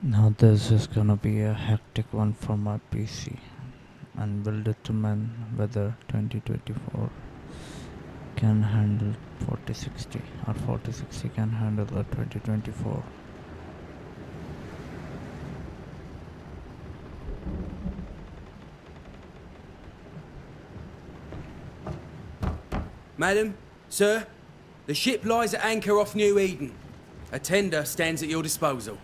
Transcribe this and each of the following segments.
Now this is gonna be a hectic one for my PC and will determine whether 2024 can handle 4060 or 4060 can handle the 2024. Madam, sir, the ship lies at anchor off New Eden. A tender stands at your disposal.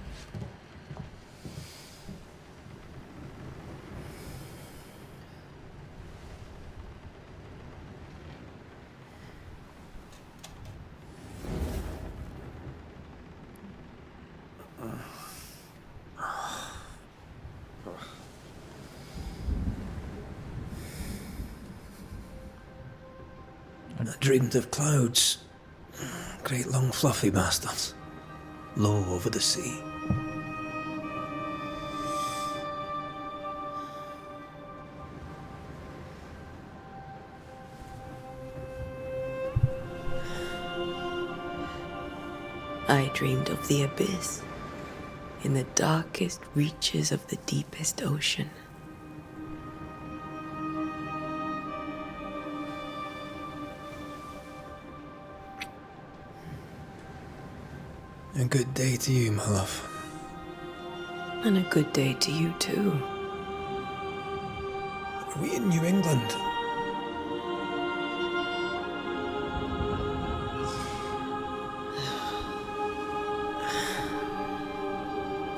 I dreamed of clouds. Great long fluffy bastards. Low over the sea. I dreamed of the abyss, in the darkest reaches of the deepest ocean. A good day to you, my love. And a good day to you too. Are we in New England?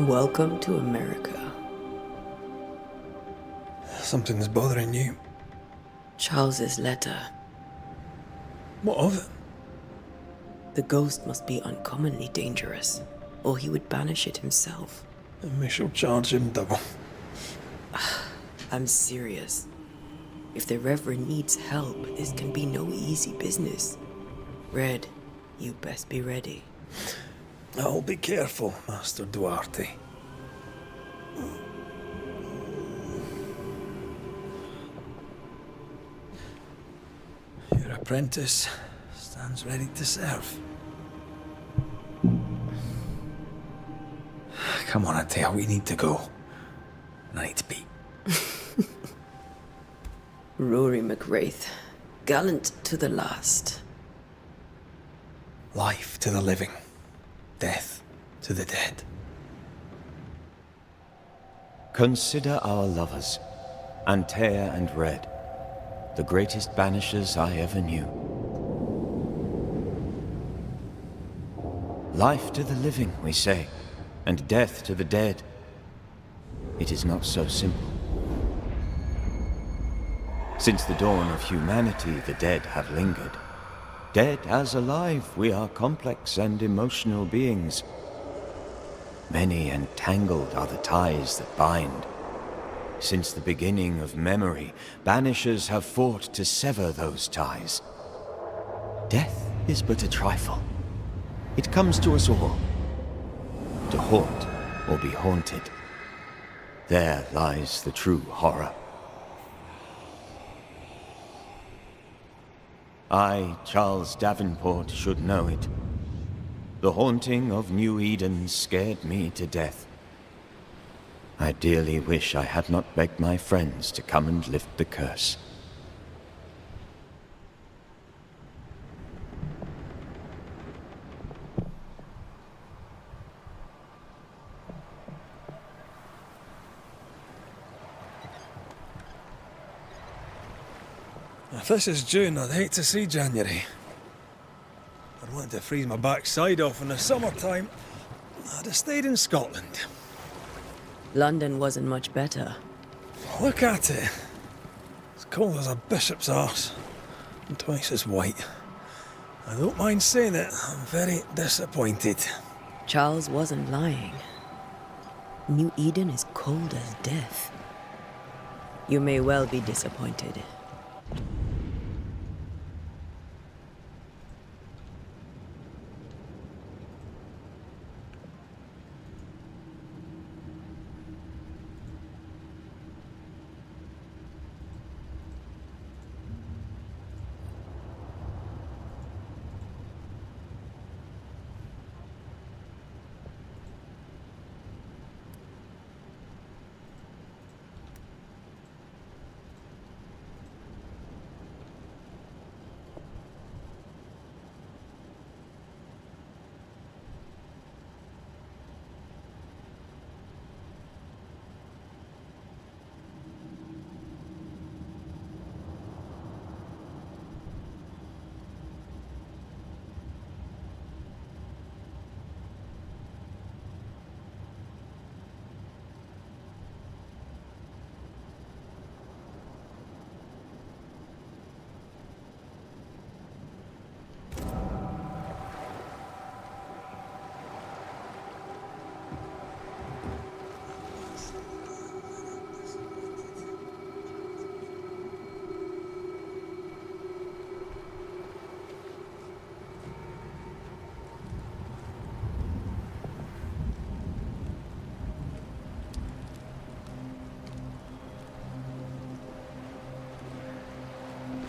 Welcome to America. Something's bothering you. Charles's letter. What of it? The ghost must be uncommonly dangerous, or he would banish it himself. And we shall charge him double. I'm serious. If the Reverend needs help, this can be no easy business. Red, you best be ready. I'll be careful, Master Duarte. Your apprentice stands ready to serve. Come on, Atea, we need to go. And I need to pee. Rory McWraith, gallant to the last. Life to the living, death to the dead. Consider our lovers, Antea and Red, the greatest banishers I ever knew. Life to the living, we say, and death to the dead. It is not so simple. Since the dawn of humanity, the dead have lingered. Dead as alive, we are complex and emotional beings. Many and tangled are the ties that bind. Since the beginning of memory, banishers have fought to sever those ties. Death is but a trifle. It comes to us all. To haunt or be haunted. There lies the true horror. I, Charles Davenport, should know it. The haunting of New Eden scared me to death. I dearly wish I had not begged my friends to come and lift the curse. If this is June, I'd hate to see January. I'd want to freeze my backside off in the summertime. I'd have stayed in Scotland. London wasn't much better. Look at it. It's cold as a bishop's arse. And twice as white. I don't mind saying it, I'm very disappointed. Charles wasn't lying. New Eden is cold as death. You may well be disappointed.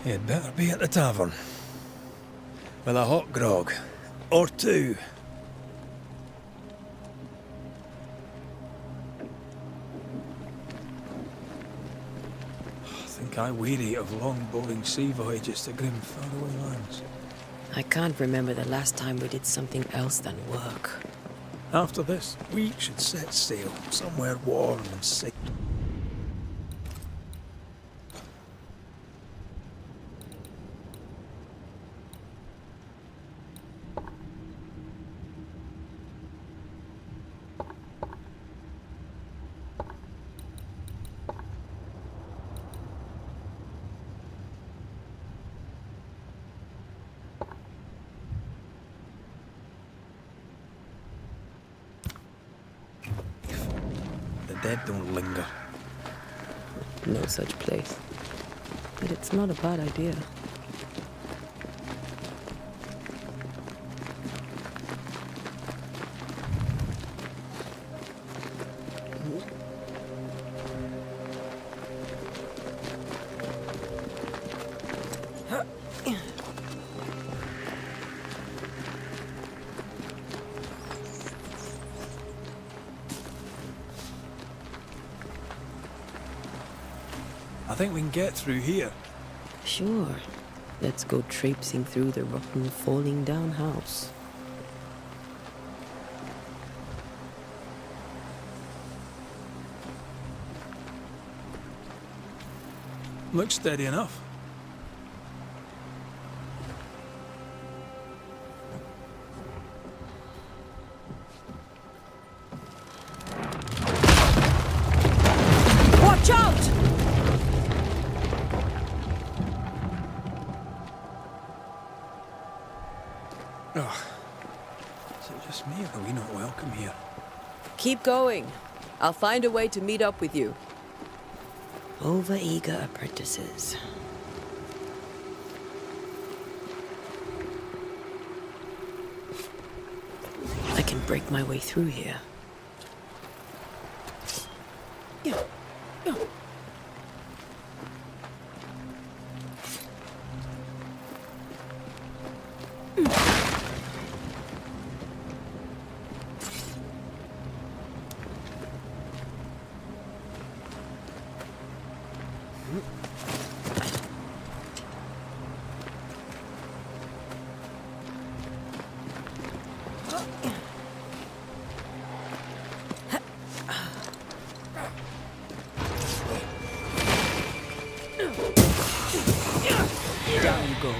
You'd better be at the tavern. With a hot grog. Or two. I think I weary of long, boring sea voyages to grim, faraway lands. I can't remember the last time we did something else than work. After this, we should set sail somewhere warm and safe. The dead don't linger. No such place. But it's not a bad idea. I think we can get through here. Sure. Let's go traipsing through the rotten, falling down house. Looks steady enough. Watch out! Oh. Is it just me or are we not welcome here? Keep going. I'll find a way to meet up with you. Over-eager apprentices. I can break my way through here. Down you go.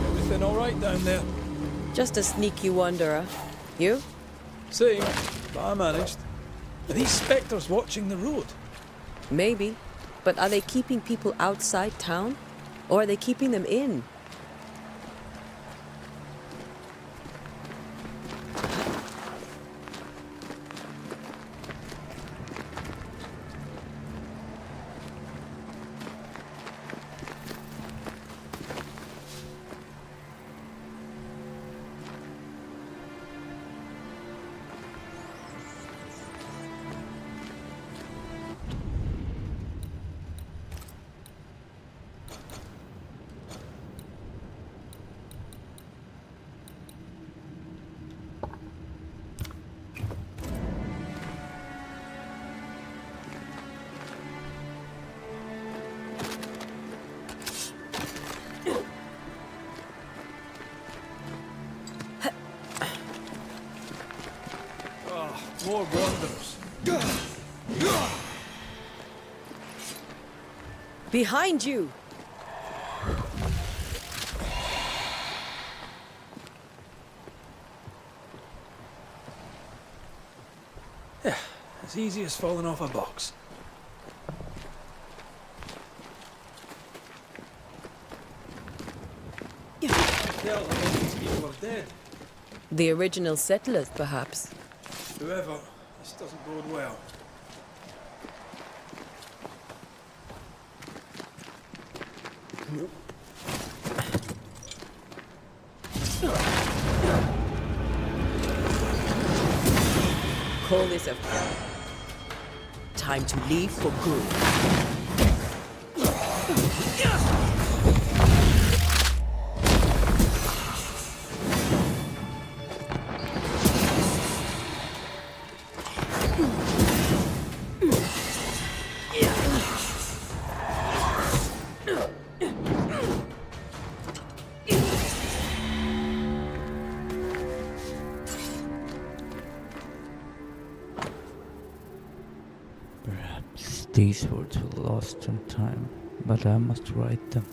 Everything all right down there? Just a sneaky wanderer. You? Same, but I managed. Are these spectres watching the road? Maybe. But are they keeping people outside town? Or are they keeping them in? More wanderers. Behind you! Yeah, as easy as falling off a box. Tell them all these people are dead. The original settlers, perhaps. Whoever, this doesn't bode well. Call this a... Time to leave for good. Perhaps these words were lost in time, but I must write them.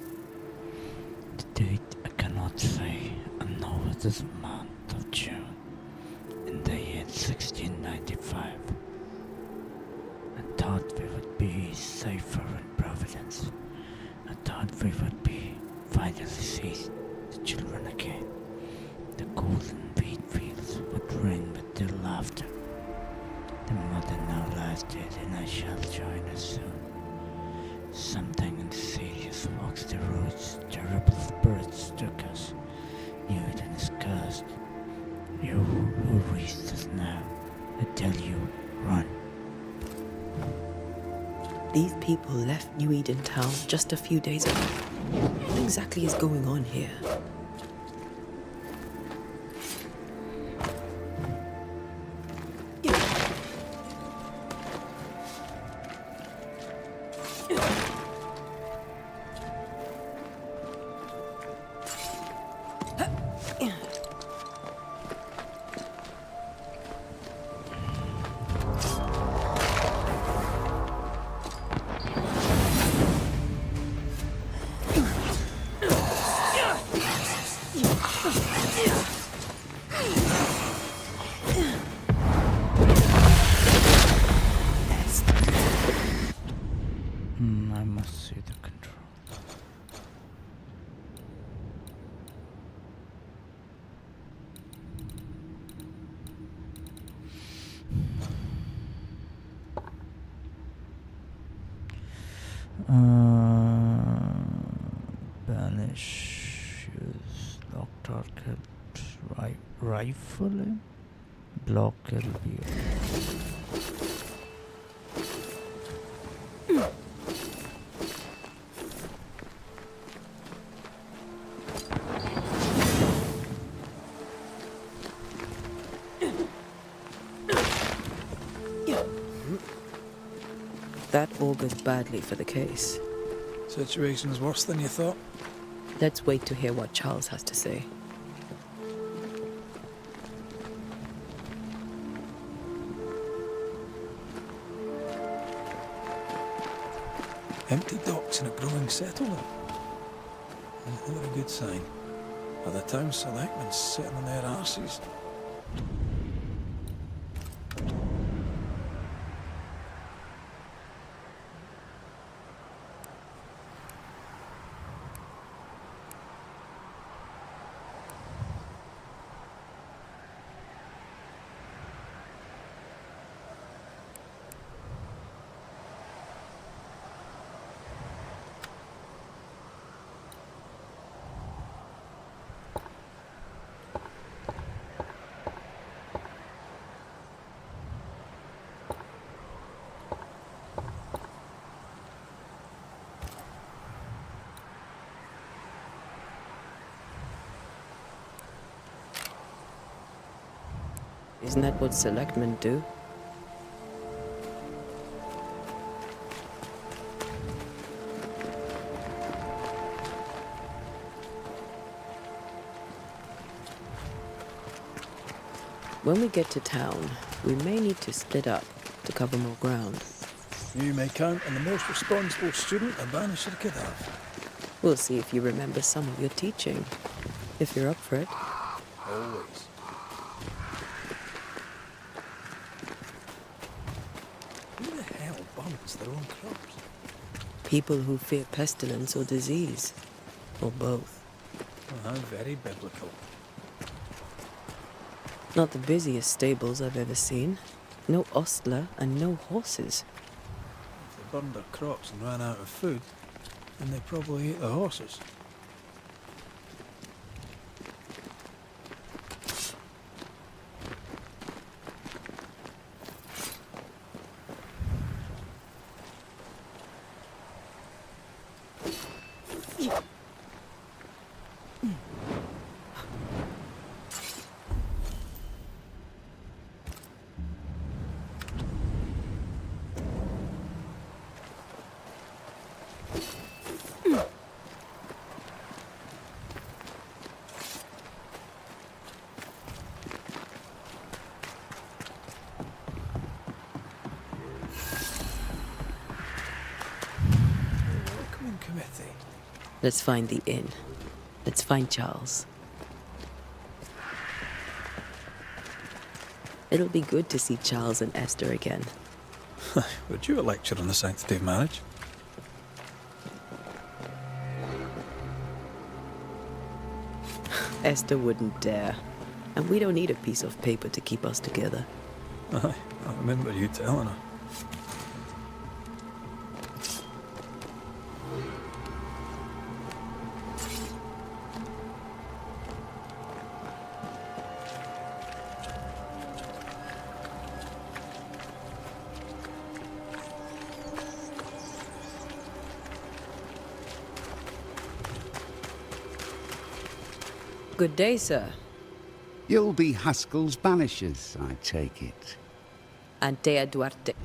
The date I cannot say. I know it is the month of June in the year 1695. I thought we would be safer in Providence. I thought we would be finally see the children again. The golden wheat fields would ring with their laughter. The mother now lies dead, and I shall join her soon. Something insidious walks the roads. Terrible spirits took us. Newton is cursed. You who reached us now, I tell you, run. These people left New Eden Town just a few days ago. What exactly is going on here? I must see the control. Banishers, locked target, rifle, block LB. That augurs badly for the case. Situation's worse than you thought. Let's wait to hear what Charles has to say. Empty docks in a growing settlement. Never a good sign. Are the town selectmen sitting on their arses? Isn't that what selectmen do? When we get to town, we may need to split up to cover more ground. You may count on the most responsible student a Banisher could have. We'll see if you remember some of your teaching, if you're up for it. Always. Who the hell burns their own crops? People who fear pestilence or disease, or both. Well, how very biblical. Not the busiest stables I've ever seen. No ostler and no horses. If they burned their crops and ran out of food, then they probably ate the horses. Welcoming committee. Let's find the inn. Let's find Charles. It'll be good to see Charles and Esther again. Would you a lecture on the sanctity of marriage? Esther wouldn't dare. And we don't need a piece of paper to keep us together. Aye, I remember you telling her. Good day, sir. You'll be Haskell's Banishers, I take it. Antea Duarte.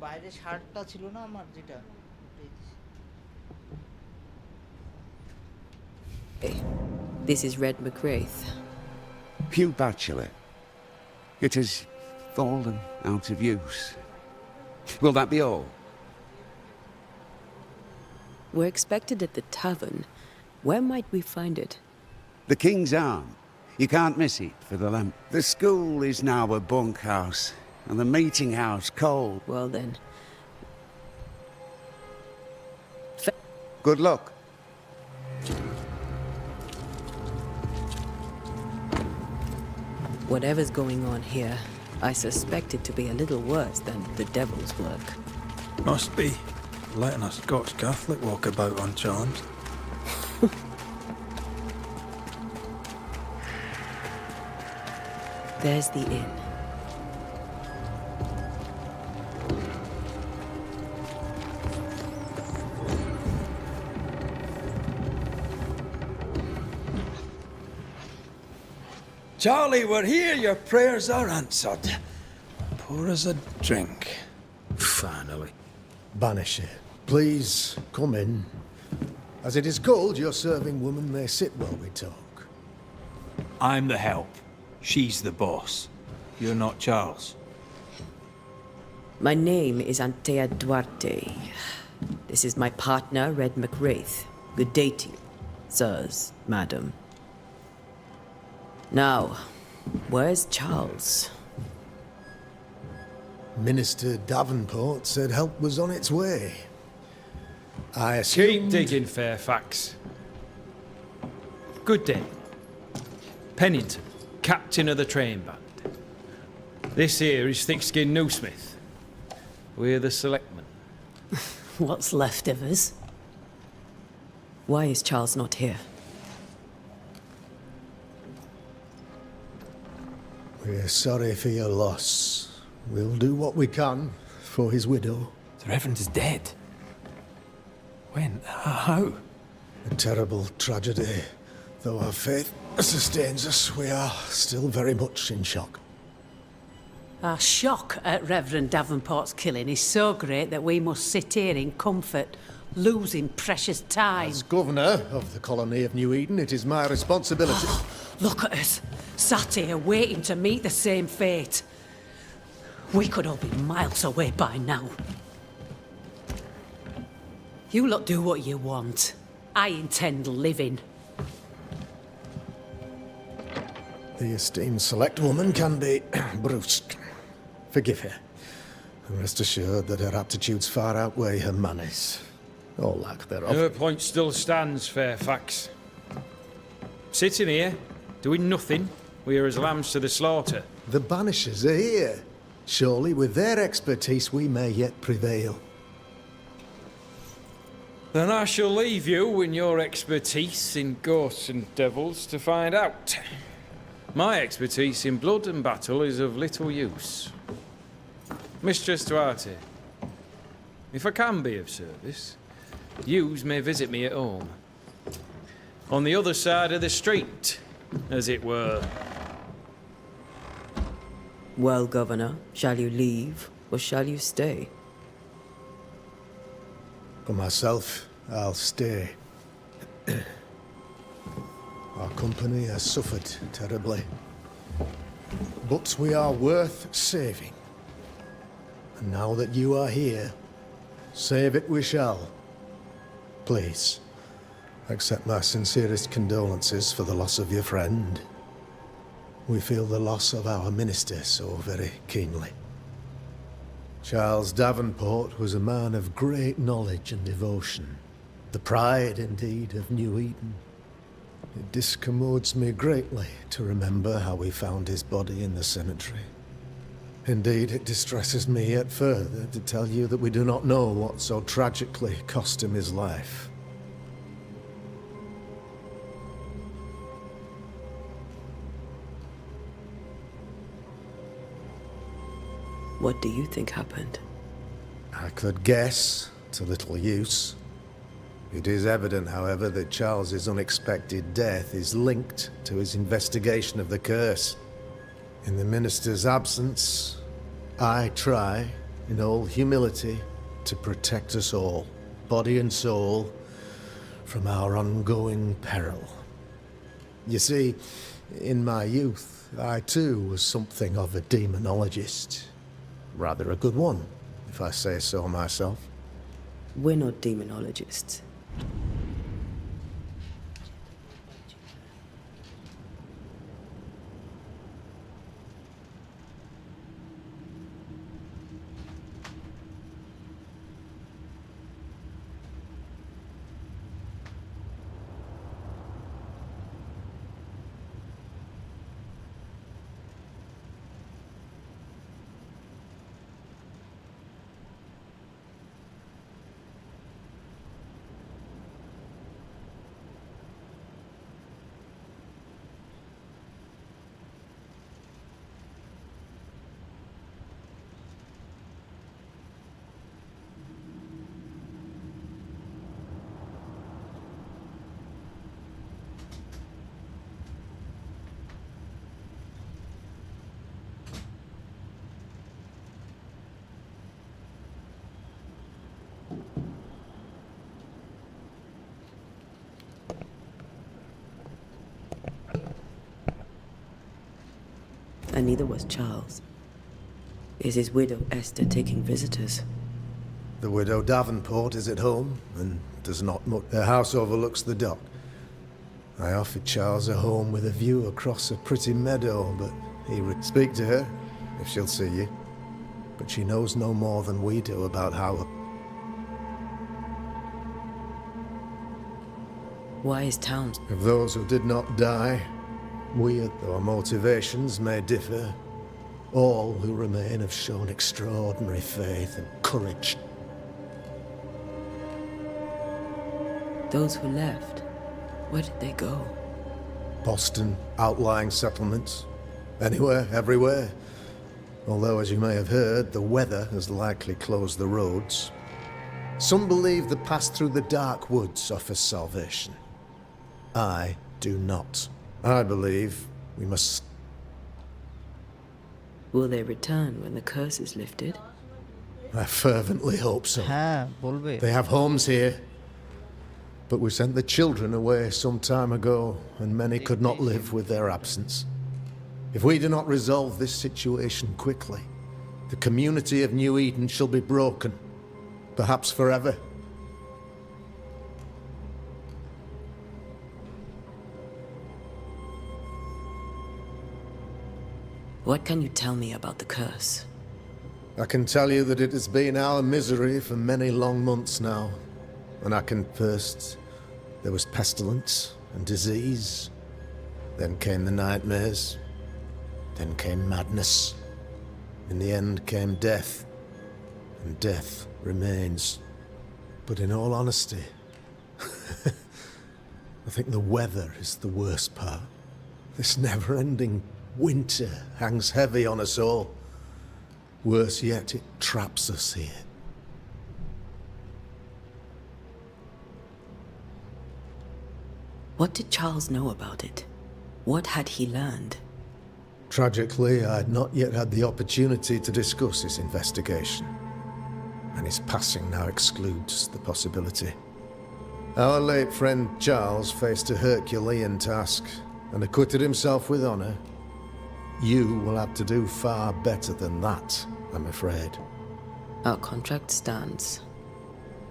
বাইরে শার্টটা ছিল না আমার যেটা This is Red McWraith. Pew Bachelor. It has fallen out of use. Will that be all? We're expected at the tavern. Where might we find it? The King's Arm. You can't miss it for the lamp. The school is now a bunkhouse, and the meeting house cold. Well then. Good luck. Whatever's going on here, I suspect it to be a little worse than the devil's work. Must be. Letting a Scots Catholic walk about uncharmed. There's the inn. Charlie, we're here. Your prayers are answered. Pour us a drink. Finally. Banisher, please come in. As it is called, your serving woman may sit while we talk. I'm the help. She's the boss. You're not Charles. My name is Antea Duarte. This is my partner, Red McWraith. Good day to you, sirs, madam. Now, where's Charles? Minister Davenport said help was on its way. I Keep assumed... digging, Fairfax. Good day. Pennington, captain of the train band. This here is Thickskin Newsmith. We're the selectmen. What's left of us? Why is Charles not here? We're sorry for your loss. We'll do what we can for his widow. The Reverend is dead. When? How? A terrible tragedy. Though our faith sustains us, we are still very much in shock. Our shock at Reverend Davenport's killing is so great that we must sit here in comfort, losing precious time. As governor of the colony of New Eden, it is my responsibility... Look at us, sat here waiting to meet the same fate. We could all be miles away by now. You lot do what you want. I intend living. The esteemed select woman can be brusque. Forgive her. And rest assured that her aptitudes far outweigh her manners. Or lack thereof. Her point still stands, Fairfax. Sitting here, doing nothing, we are as lambs to the slaughter. The Banishers are here. Surely with their expertise we may yet prevail. Then I shall leave you in your expertise in ghosts and devils to find out. My expertise in blood and battle is of little use. Mistress Duarte, if I can be of service, yous may visit me at home. On the other side of the street, as it were. Well, Governor, shall you leave or shall you stay? For myself, I'll stay. Our company has suffered terribly. But we are worth saving. And now that you are here, save it we shall. Please, accept my sincerest condolences for the loss of your friend. We feel the loss of our minister so very keenly. Charles Davenport was a man of great knowledge and devotion. The pride, indeed, of New Eden. It discommodes me greatly to remember how we found his body in the cemetery. Indeed, it distresses me yet further to tell you that we do not know what so tragically cost him his life. What do you think happened? I could guess, to little use. It is evident, however, that Charles's unexpected death is linked to his investigation of the curse. In the minister's absence, I try, in all humility, to protect us all, body and soul, from our ongoing peril. You see, in my youth, I too was something of a demonologist. Rather a good one, if I say so myself. We're not demonologists. And neither was Charles. Is his widow Esther taking visitors? The widow Davenport is at home, and does not much. Her house overlooks the dock. I offered Charles a home with a view across a pretty meadow, but he would speak to her, if she'll see you. But she knows no more than we do about how... Why is Towns? Of those who did not die, weird though our motivations may differ, all who remain have shown extraordinary faith and courage. Those who left, where did they go? Boston, outlying settlements. Anywhere, everywhere. Although, as you may have heard, the weather has likely closed the roads. Some believe the path through the dark woods offers salvation. I do not. I believe we must... Will they return when the curse is lifted? I fervently hope so. হ্যাঁ বলবে They have homes here. But we sent the children away some time ago, and many could not live with their absence. If we do not resolve this situation quickly, the community of New Eden shall be broken, perhaps forever. What can you tell me about the curse? I can tell you that it has been our misery for many long months now. And I can first, there was pestilence and disease. Then came the nightmares. Then came madness. In the end came death. And death remains. But in all honesty, I think the weather is the worst part. This never-ending winter hangs heavy on us all. Worse yet, it traps us here. What did Charles know about it? What had he learned? Tragically, I had not yet had the opportunity to discuss his investigation, and his passing now excludes the possibility. Our late friend Charles faced a Herculean task and acquitted himself with honor. You will have to do far better than that, I'm afraid. Our contract stands.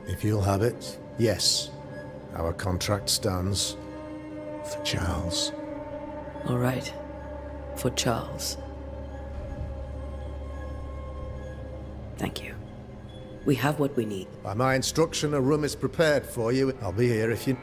If you'll have it, yes, our contract stands for Charles. All right. For Charles. Thank you. We have what we need. By my instruction, a room is prepared for you. I'll be here if you...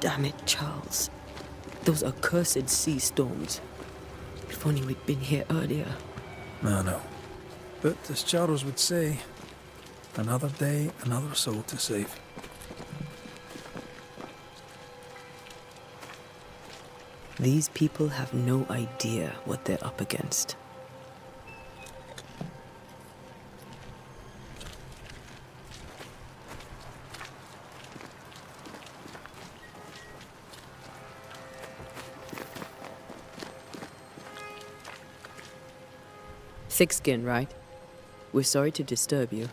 Damn it, Charles. Those accursed sea storms. If only we'd been here earlier. No. But as Charles would say, another day, another soul to save. These people have no idea what they're up against. Thick skin, right? We're sorry to disturb you.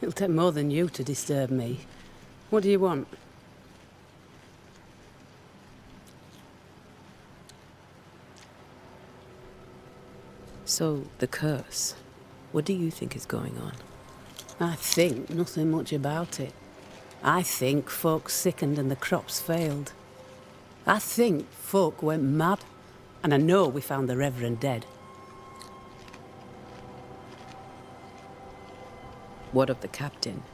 It'll take more than you to disturb me. What do you want? So, the curse. What do you think is going on? I think nothing much about it. I think folk sickened and the crops failed. I think folk went mad. And I know we found the Reverend dead. What of the captain?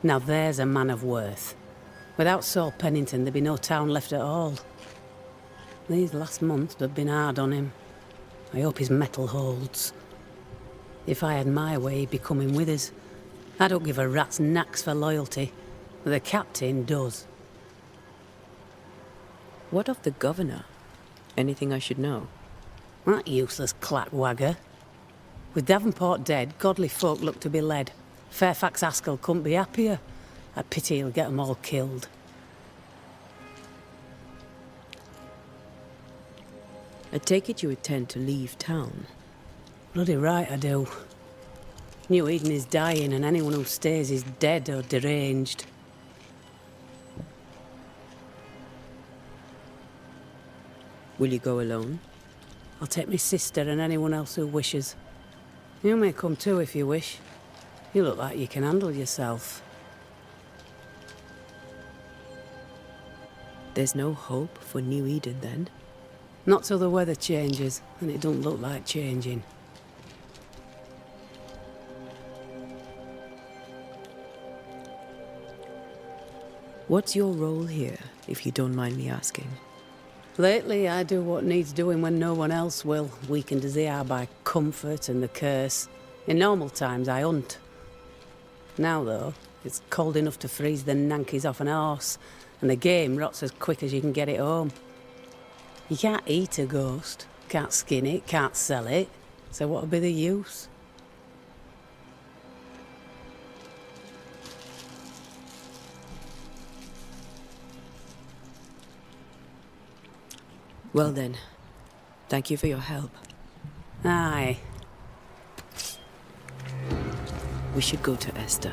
Now there's a man of worth. Without Saul Pennington, there'd be no town left at all. These last months have been hard on him. I hope his mettle holds. If I had my way, he'd be coming with us. I don't give a rat's knacks for loyalty. But the captain does. What of the governor? Anything I should know? That useless clackwagger. With Davenport dead, godly folk look to be led. Fairfax Askell couldn't be happier. I pity he'll get 'em all killed. I take it you intend to leave town. Bloody right I do. New Eden is dying and anyone who stays is dead or deranged. Will you go alone? I'll take my sister and anyone else who wishes. You may come too if you wish. You look like you can handle yourself. There's no hope for New Eden then? Not till the weather changes, and it don't look like changing. What's your role here, if you don't mind me asking? Lately, I do what needs doing when no one else will, weakened as they are by comfort and the curse. In normal times, I hunt. Now, though, it's cold enough to freeze the nankies off an horse, and the game rots as quick as you can get it home. You can't eat a ghost, can't skin it, can't sell it, so what would be the use? Well then, thank you for your help. Aye. We should go to Esther.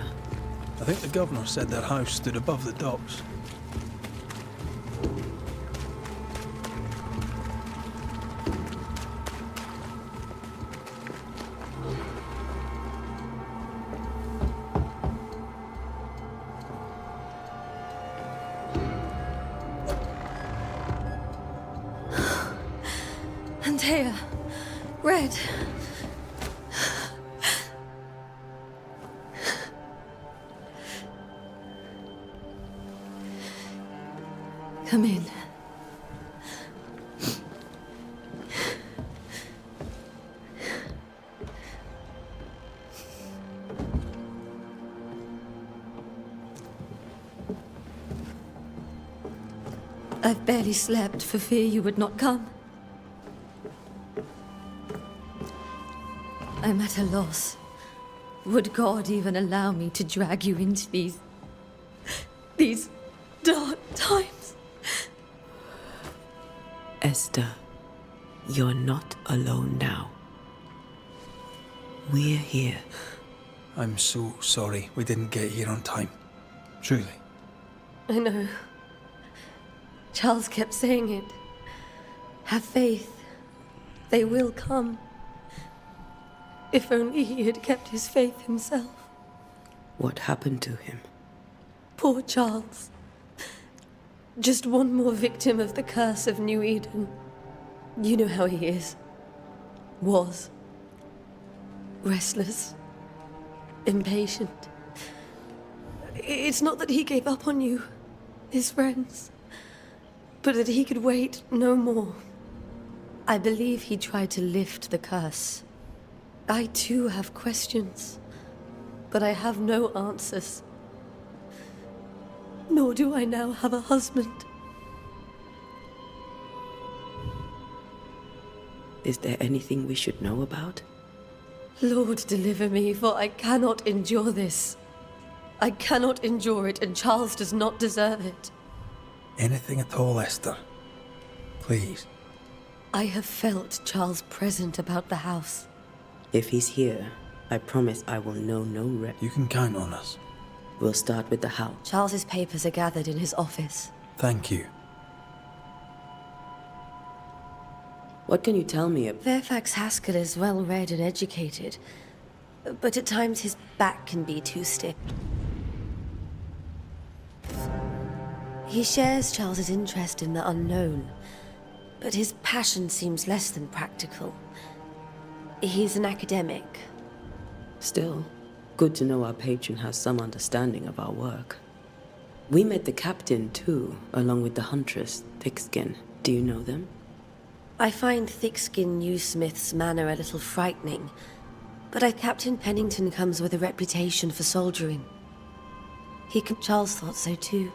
I think the governor said their house stood above the docks. Antea, Red. Come in. I've barely slept for fear you would not come. I'm at a loss. Would God even allow me to drag you into these dark times? Esther, you're not alone now. We're here. I'm so sorry we didn't get here on time. Truly. I know. Charles kept saying it. Have faith. They will come. If only he had kept his faith himself. What happened to him? Poor Charles. Just one more victim of the curse of New Eden. You know how he is. Was. Restless. Impatient. It's not that he gave up on you. his friends, but that he could wait no more. I believe he tried to lift the curse. I too have questions, but I have no answers. Nor do I now have a husband. Is there anything we should know about? Lord, deliver me, for I cannot endure this. I cannot endure it, and Charles does not deserve it. Anything at all, Esther. Please. I have felt Charles present about the house. If he's here, I promise I will know no rest. You can count on us. We'll start with the house. Charles's papers are gathered in his office. Thank you. What can you tell me of... Fairfax Haskell is well read and educated, but at times his back can be too stiff. He shares Charles's interest in the unknown, but his passion seems less than practical. He's an academic. Still, good to know our patron has some understanding of our work. We met the captain, too, along with the huntress, Thickskin. Do you know them? I find Thickskin Newsmith's manner a little frightening, but Captain Pennington comes with a reputation for soldiering. Charles thought so too.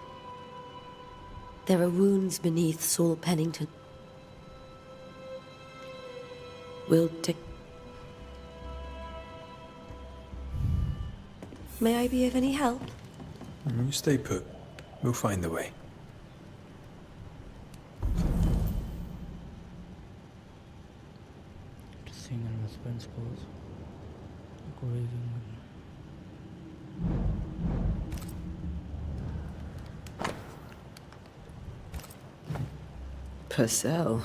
There are wounds beneath Saul Pennington. We'll take... May I be of any help? You stay put. We'll find the way. Seeing an husband's clothes. Purcell,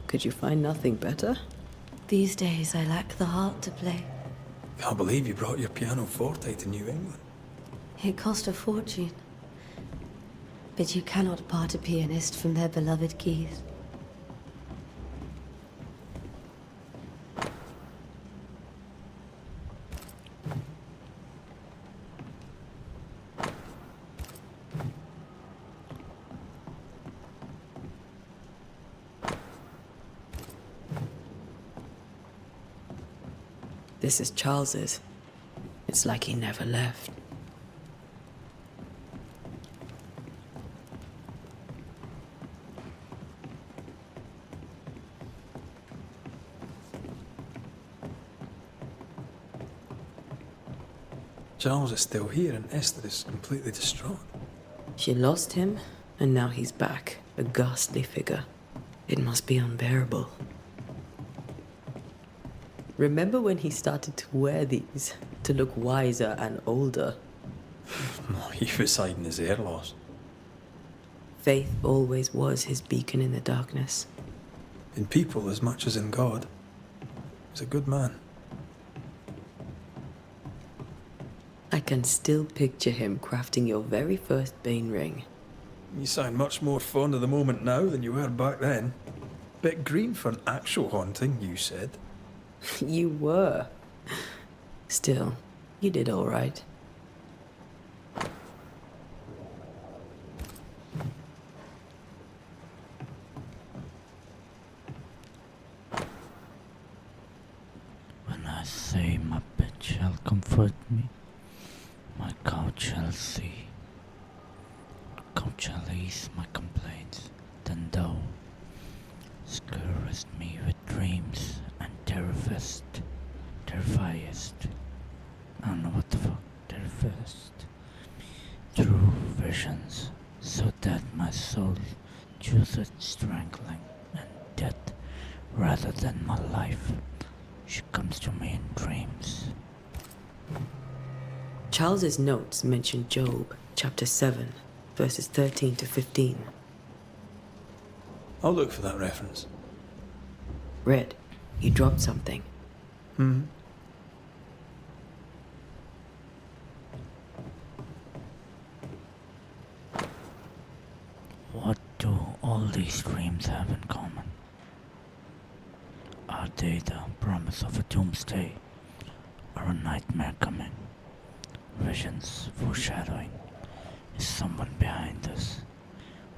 could you find nothing better? These days I lack the heart to play. Can't believe you brought your pianoforte to New England. It cost a fortune. But you cannot part a pianist from their beloved keys. This is Charles's. It's like he never left. Charles is still here and Esther is completely distraught. She lost him, and now he's back, a ghastly figure. It must be unbearable. Remember when he started to wear these, to look wiser and older? He was hiding his hair loss. Faith always was his beacon in the darkness. In people as much as in God. He's a good man. I can still picture him crafting your very first Bane ring. You sound much more fond of the moment now than you were back then. Bit green for an actual haunting, you said. You were. Still, you did all right. When I say my bed shall comfort me, my couch shall see. Couch shall ease my complaints, then thou scourest me with dreams and terrifiest. I don't know what the fuck, terrifiest. Through visions, so that my soul chooseth strangling and death rather than my life. She comes to me in dreams. Charles's notes mention Job, chapter 7, verses 13 to 15. I'll look for that reference. Red, you dropped something. What do all these dreams have in common? Are they the promise of a doomsday or a nightmare coming? Visions foreshadowing Is someone behind this?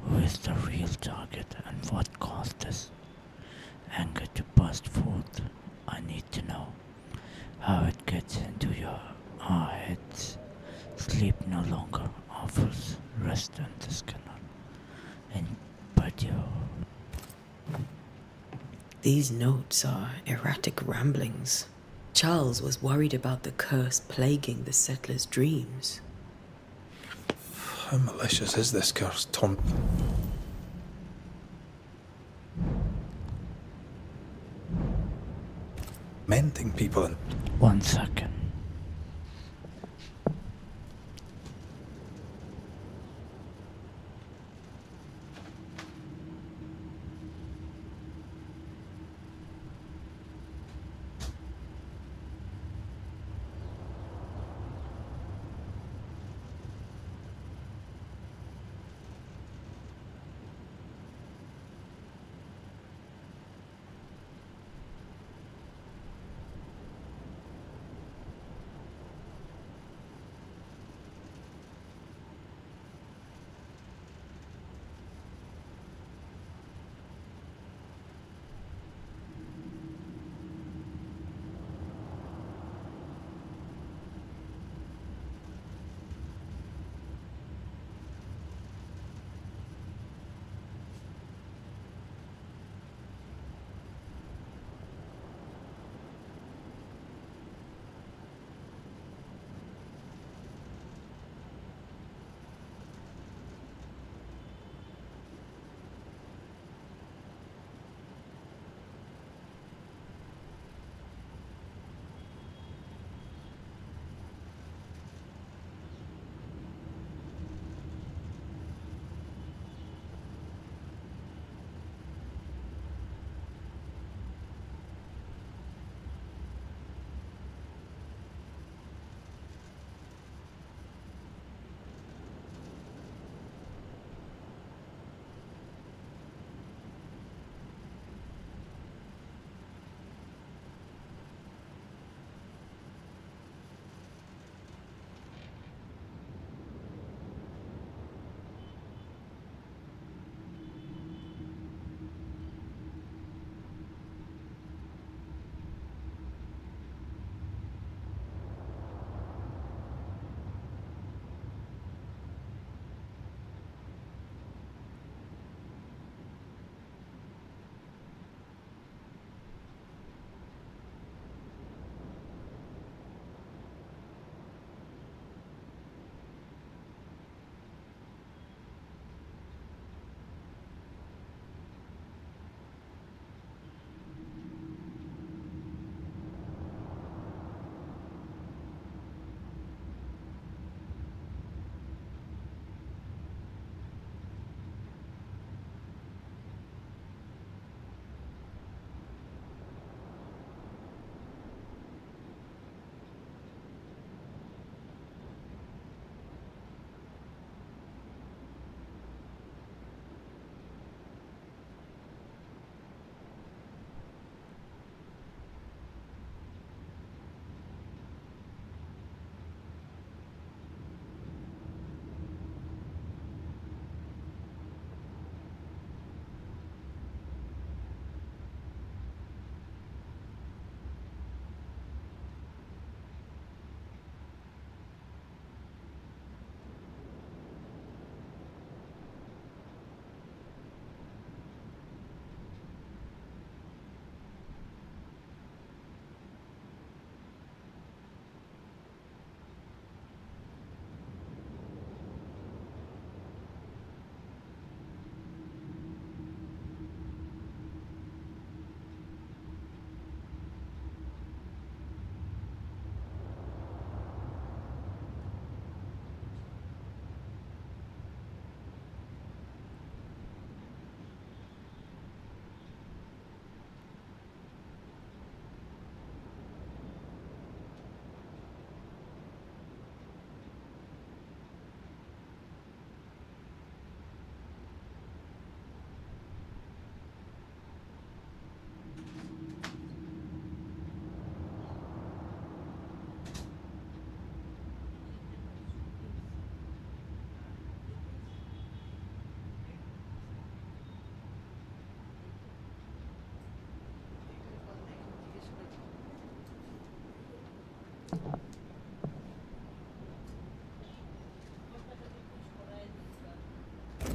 Who is the real target and what caused this anger to burst forth? I need to know how it gets into our heads. Sleep no longer offers rest, and this cannot endure. These notes are erratic ramblings. Charles was worried about the curse plaguing the settlers' dreams. How malicious is this curse, Tom? Menting people and 1 second.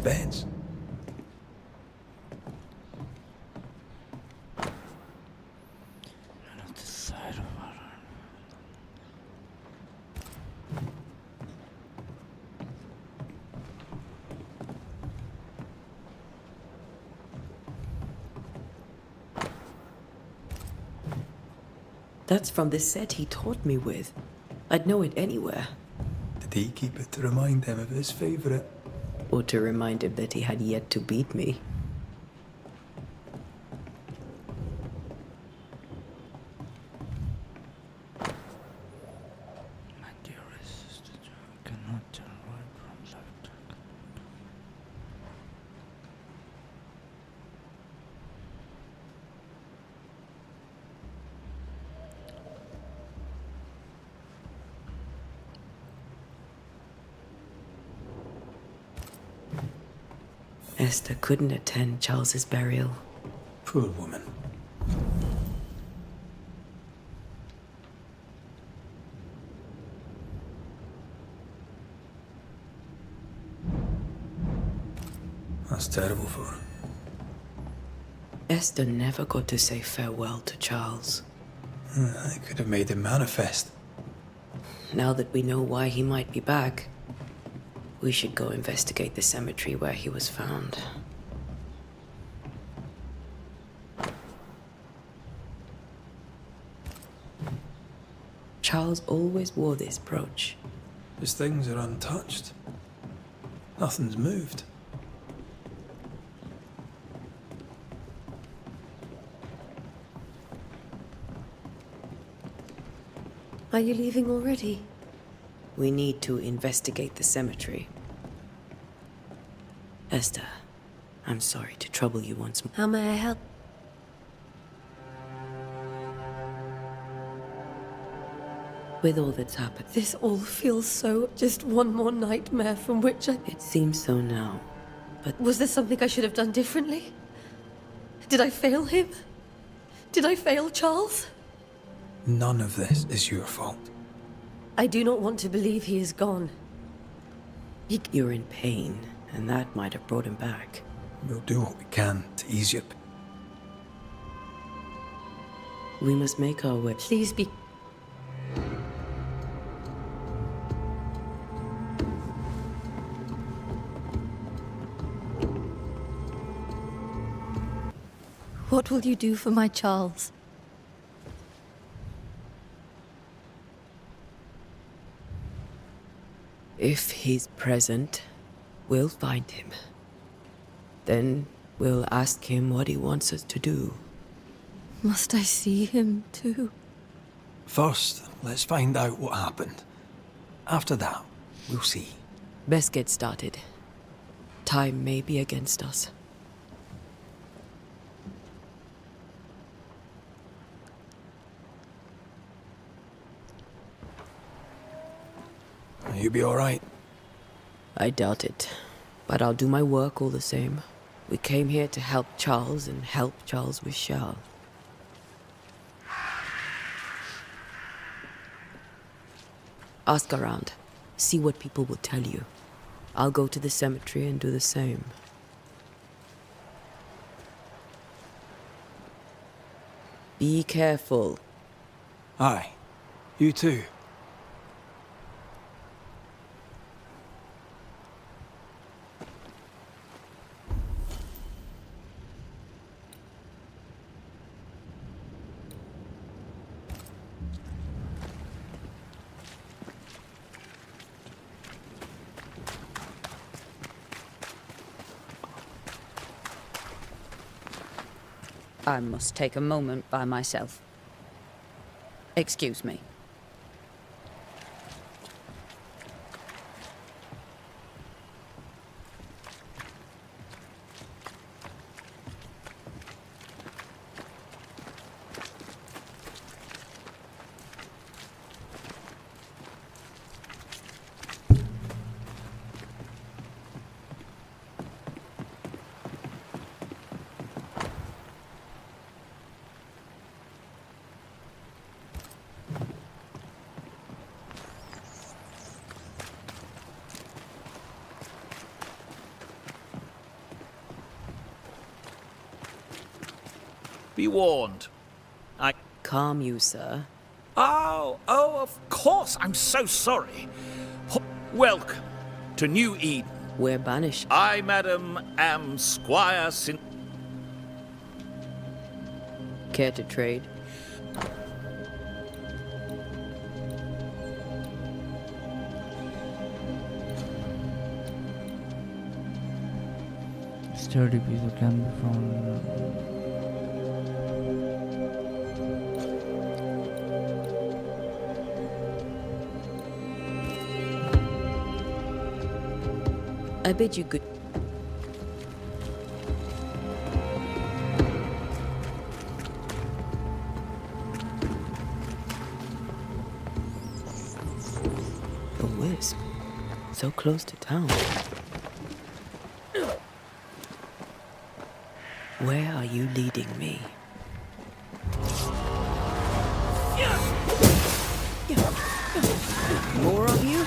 Beds. On this side of our That's from the set he taught me with. I'd know it anywhere. Did he keep it to remind him of his favourite? Or to remind him that he had yet to beat me. my dearest, I cannot tell right from left. Esther couldn't attend Charles's burial. Poor woman. That's terrible for her. Esther never got to say farewell to Charles. I could have made him manifest. Now that we know why he might be back, we should go investigate the cemetery where he was found. Charles always wore this brooch. His things are untouched. Nothing's moved. Are you leaving already? We need to investigate the cemetery. Esther, I'm sorry to trouble you once more. How may I help? With all that's happened, This all feels so just one more nightmare from which I... it seems so now. But Was there something I should have done differently? Did I fail him? Did I fail Charles? None of this is your fault. I do not want to believe he is gone. you're in pain, and that might have brought him back. We'll do what we can to ease you. We must make our way. Please be... What will you do for my Charles? If he's present, we'll find him. Then we'll ask him what he wants us to do. Must I see him too? First, let's find out what happened. After that, we'll see. Best get started. Time may be against us. You be all right? I doubt it, but I'll do my work all the same. We came here to help Charles and help Charles with Charles. Ask around. See what people will tell you. I'll go to the cemetery and do the same. Be careful. Aye. You too. I must take a moment by myself. Excuse me. Be warned. Calm you, sir. Oh, of course. I'm so sorry. Welcome to New Eden. We're banished. I, madam, am Squire Sin... Care to trade? Sturdy pieces can be found. I bid you good. A wisp. So close to town. Where are you leading me? More of you?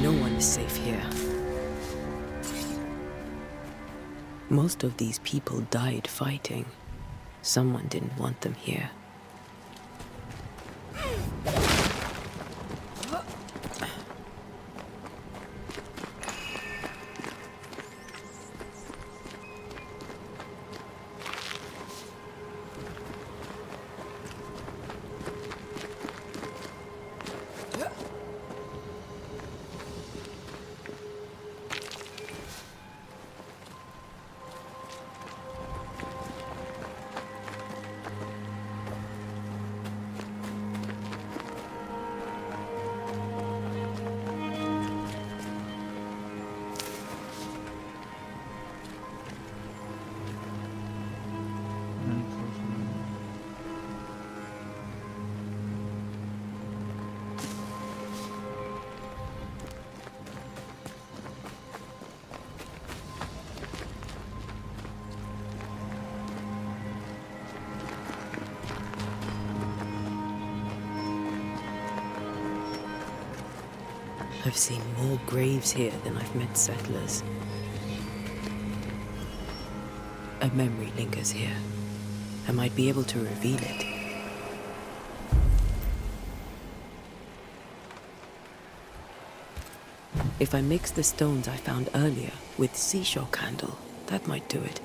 No one is safe here. Most of these people died fighting. Someone didn't want them here. I've seen more graves here than I've met settlers. A memory lingers here. I might be able to reveal it. If I mix the stones I found earlier with seashore candle, that might do it.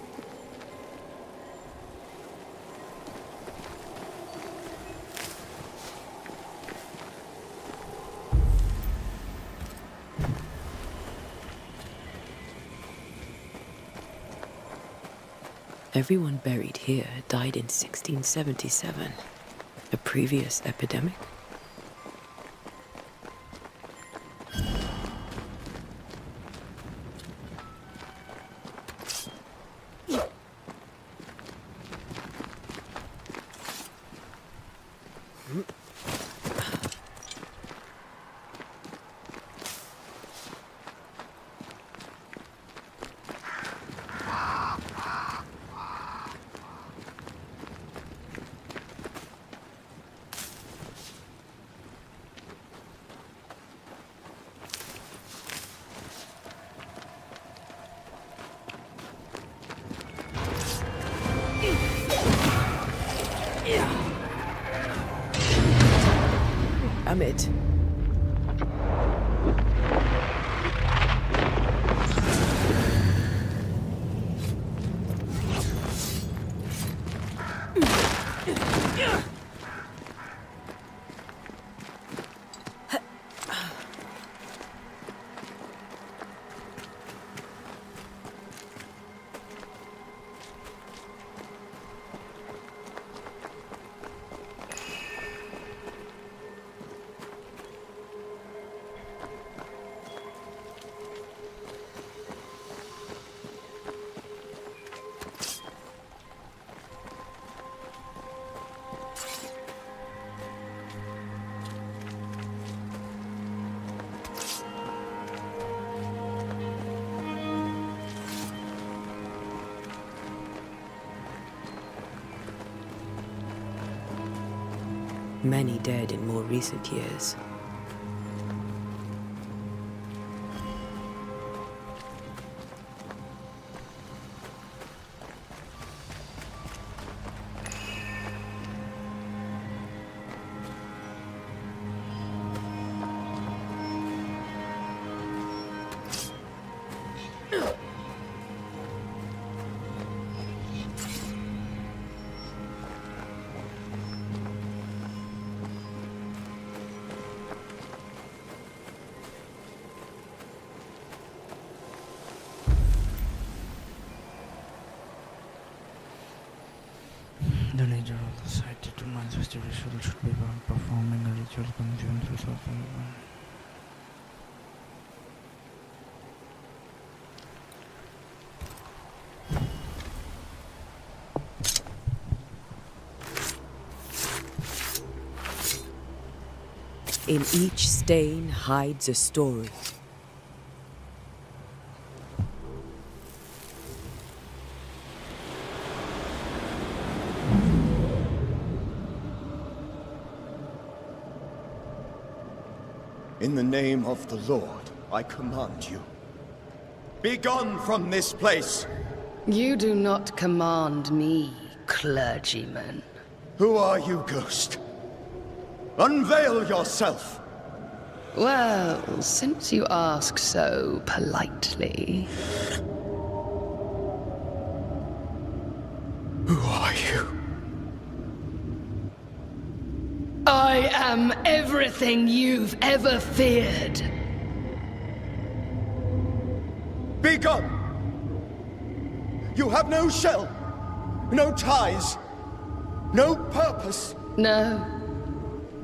Everyone buried here died in 1677. A previous epidemic? Amit. many dead in more recent years. The nature of the site determines which ritual should be performing a ritual consumes resources. In each stain hides a story. In the name of the Lord, I command you. Be gone from this place! You do not command me, clergyman. Who are you, ghost? Unveil yourself! Well, since you ask so politely... Who are you? I am everything you've ever feared. Be gone! You have no shell, no ties, no purpose. No,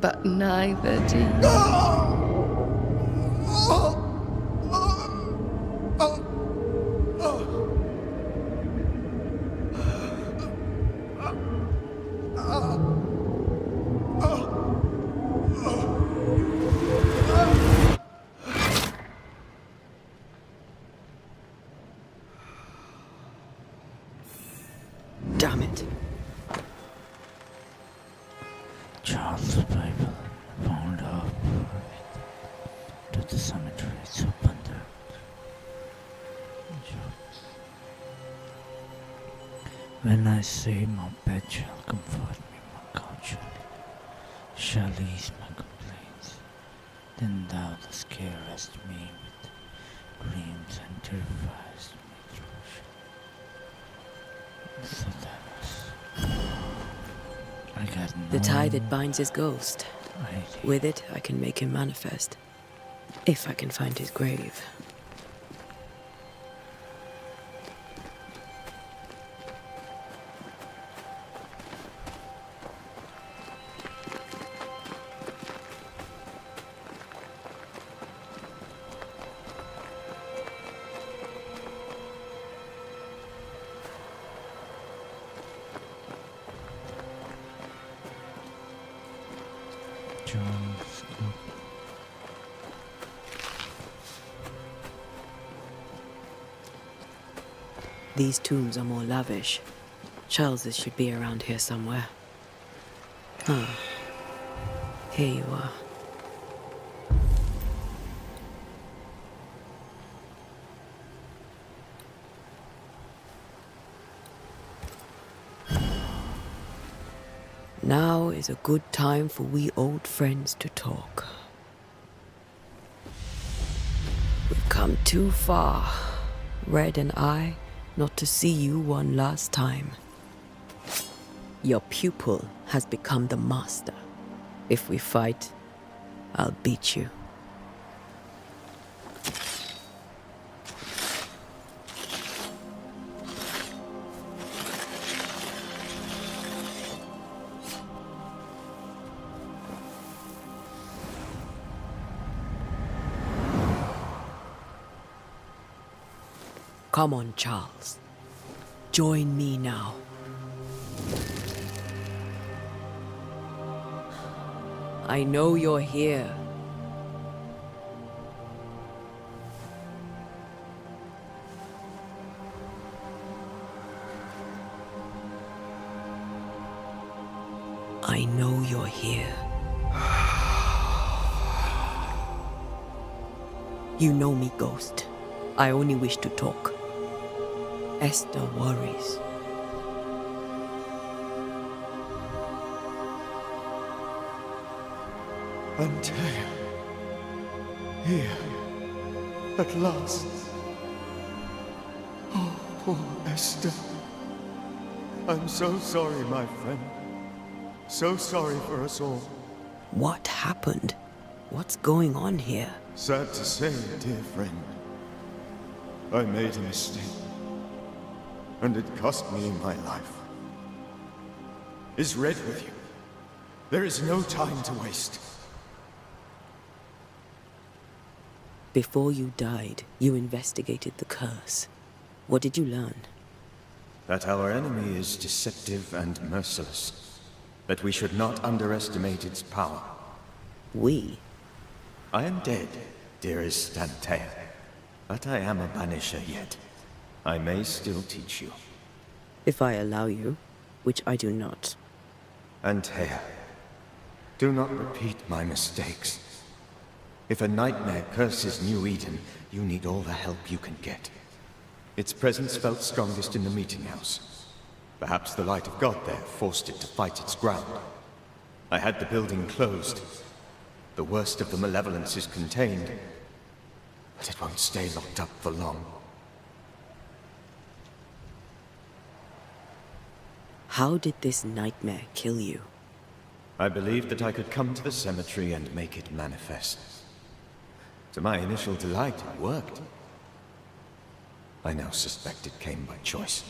but neither do you. Damn it. Charles' Bible found up to the cemetery. It's open there. When I say my bed shall comfort me, my couch shall ease my complaints, then thou dost scarest me with dreams and terrifiest me through. So that was... I got no... The tie that binds his ghost. idea. With it, I can make him manifest. If I can find his grave. John's Club. These tombs are more lavish. Charles's should be around here somewhere. Huh. Here you are. Now is a good time for we old friends to talk. We've come too far, Red and I, not to see you one last time. Your pupil has become the master. If we fight, I'll beat you. Come on, Charles. Join me now. I know you're here. I know you're here. You know me, Ghost. I only wish to talk. Esther worries. Antea. Here. At last. Oh, poor Esther. I'm so sorry, my friend. So sorry for us all. What happened? What's going on here? Sad to say, dear friend. I made a mistake. And it cost me my life. Is Red with you? There is no time to waste. Before you died, you investigated the curse. What did you learn? That our enemy is deceptive and merciless. That we should not underestimate its power. We? I am dead, dearest Antea. But I am a Banisher yet. I may still teach you. If I allow you, which I do not. Antea, do not repeat my mistakes. If a nightmare curses New Eden, you need all the help you can get. Its presence felt strongest in the meeting house. Perhaps the light of God there forced it to fight its ground. I had the building closed. The worst of the malevolence is contained, but it won't stay locked up for long. How did this nightmare kill you? I believed that I could come to the cemetery and make it manifest. To my initial delight, it worked. I now suspect it came by choice.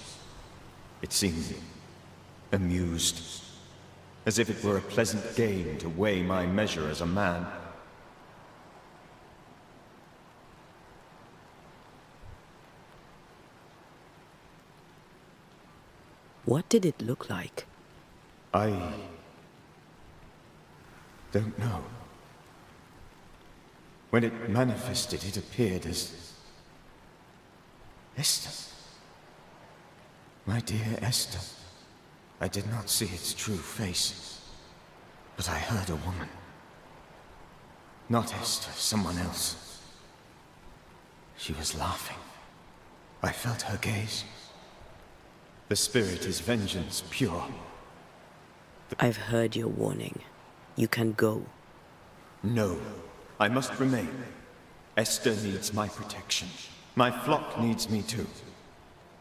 It seemed amused, as if it were a pleasant game to weigh my measure as a man. What did it look like? I don't know. When it manifested, it appeared as Esther. My dear Esther. I did not see its true face, but I heard a woman. Not Esther, someone else. She was laughing. I felt her gaze. The spirit is vengeance pure. I've heard your warning. You can go. No, I must remain. Esther needs my protection. My flock needs me too.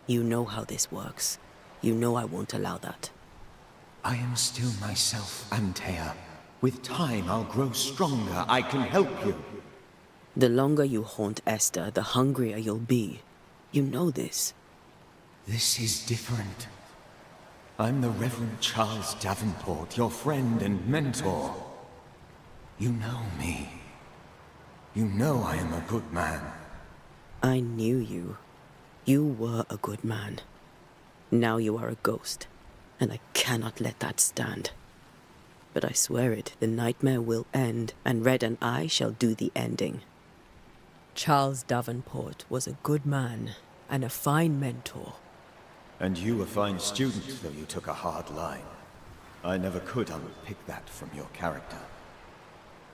You know how this works. You know I won't allow that. I am still myself, Antea. With time, I'll grow stronger. I can help you. The longer you haunt Esther, the hungrier you'll be. You know this. This is different. I'm the Reverend Charles Davenport, your friend and mentor. You know me. You know I am a good man. I knew you. You were a good man. Now you are a ghost, and I cannot let that stand. But I swear it, the nightmare will end, and Red and I shall do the ending. Charles Davenport was a good man, and a fine mentor. And you a fine student, though you took a hard line. I never could unpick that from your character.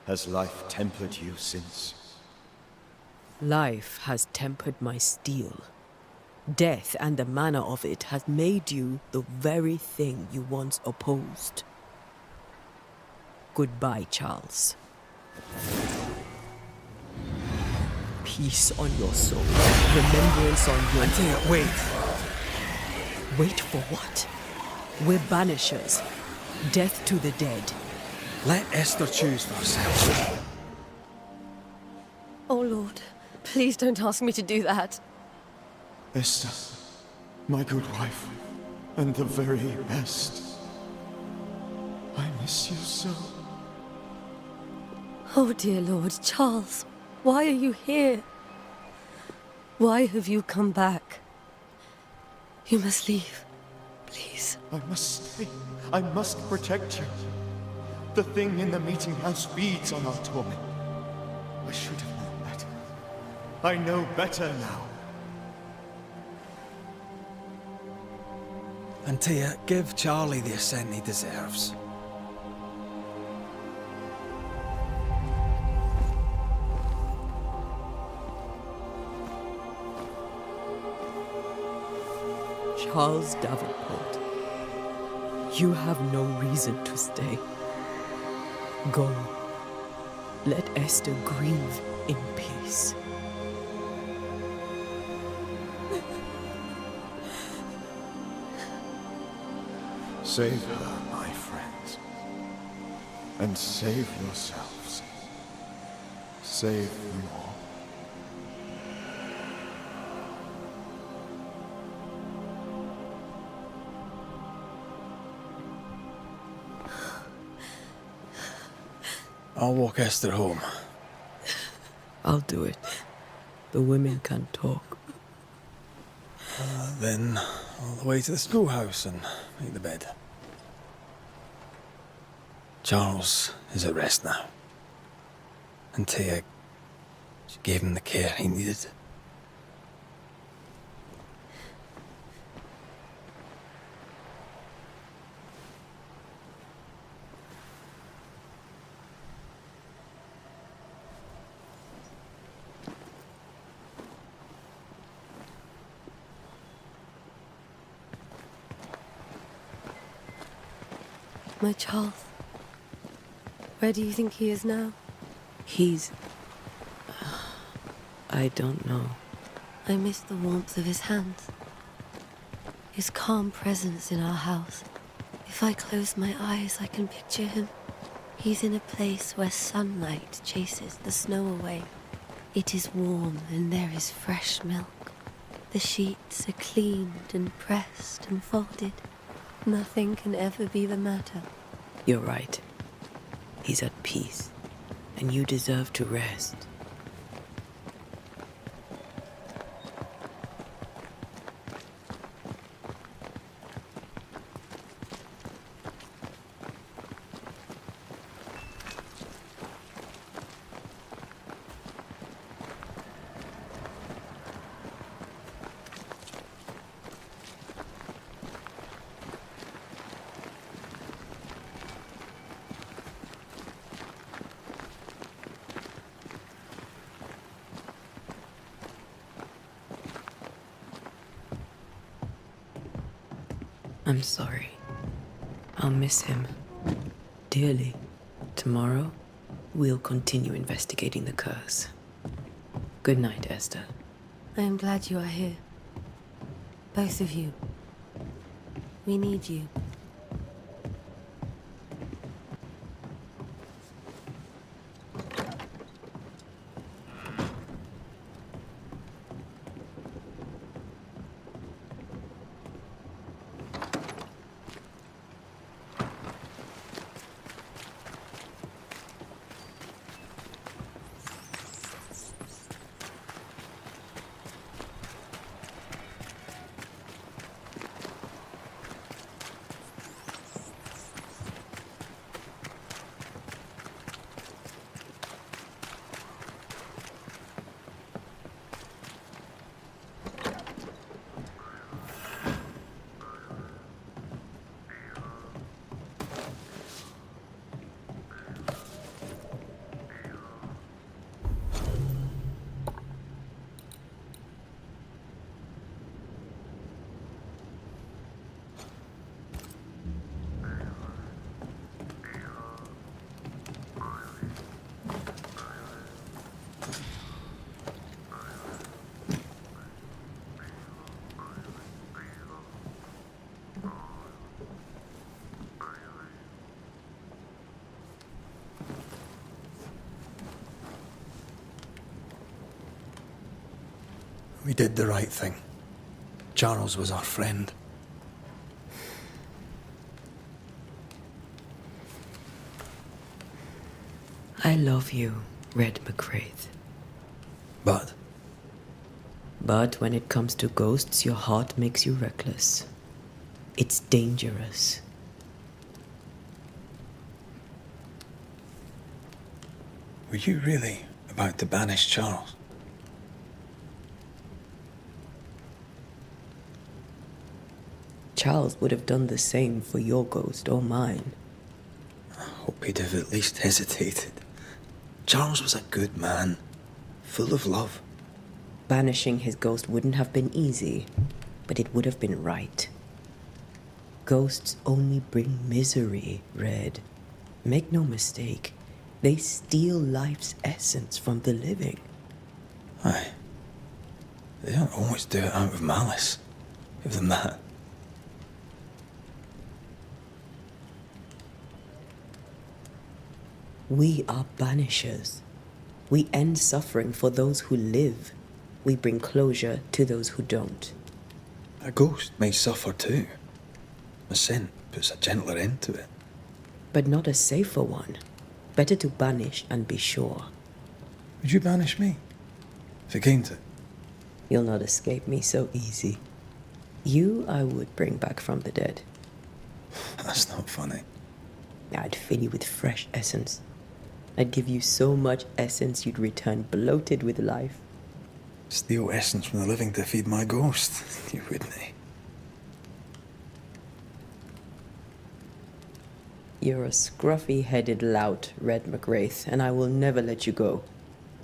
Has life tempered you since? Life has tempered my steel. Death and the manner of it has made you the very thing you once opposed. Goodbye, Charles. Peace on your soul. Remembrance on your... Antea, wait. Wait for what? We're Banishers. Death to the dead. Let Esther choose for herself. Oh, Lord. Please don't ask me to do that. Esther, my good wife, and the very best. I miss you so. Oh, dear Lord. Charles, why are you here? Why have you come back? You must leave. Please. I must stay. I must protect you. The thing in the meeting house feeds on our torment. I should have known better. I know better now. Antea, give Charlie the ascent he deserves. Charles Davenport, you have no reason to stay. Go. Let Esther grieve in peace. Save her, my friends. And save yourselves. Save them all. I'll walk Esther home. I'll do it. The women can talk. Then all the way to the schoolhouse and make the bed. Charles is at rest now. And Tia, she gave him the care he needed. My Charles. Where do you think he is now? He's... I don't know. I miss the warmth of his hands. His calm presence in our house. If I close my eyes, I can picture him. He's in a place where sunlight chases the snow away. It is warm and there is fresh milk. The sheets are cleaned and pressed and folded. Nothing can ever be the matter. You're right. He's at peace, and you deserve to rest. I'm sorry. I'll miss him dearly. Tomorrow, we'll continue investigating the curse. Good night, Esther. I am glad you are here. Both of you. We need you. We did the right thing. Charles was our friend. I love you, Red McCraith. But when it comes to ghosts, your heart makes you reckless. It's dangerous. were you really about to banish Charles? Charles would have done the same for your ghost or mine. I hope he'd have at least hesitated. Charles was a good man, full of love. Banishing his ghost wouldn't have been easy, but it would have been right. Ghosts only bring misery, Red. Make no mistake, they steal life's essence from the living. Aye. They don't always do it out of malice. Give them that. We are banishers. We end suffering for those who live. We bring closure to those who don't. A ghost may suffer too. A sin puts a gentler end to it. But not a safer one. Better to banish and be sure. Would you banish me? If it came to it? You'll not escape me so easy. You I would bring back from the dead. That's not funny. I'd fill you with fresh essence. I'd give you so much essence you'd return bloated with life. Steal essence from the living to feed my ghost. You wouldn't. You're a scruffy-headed lout, Red McWraith, and I will never let you go.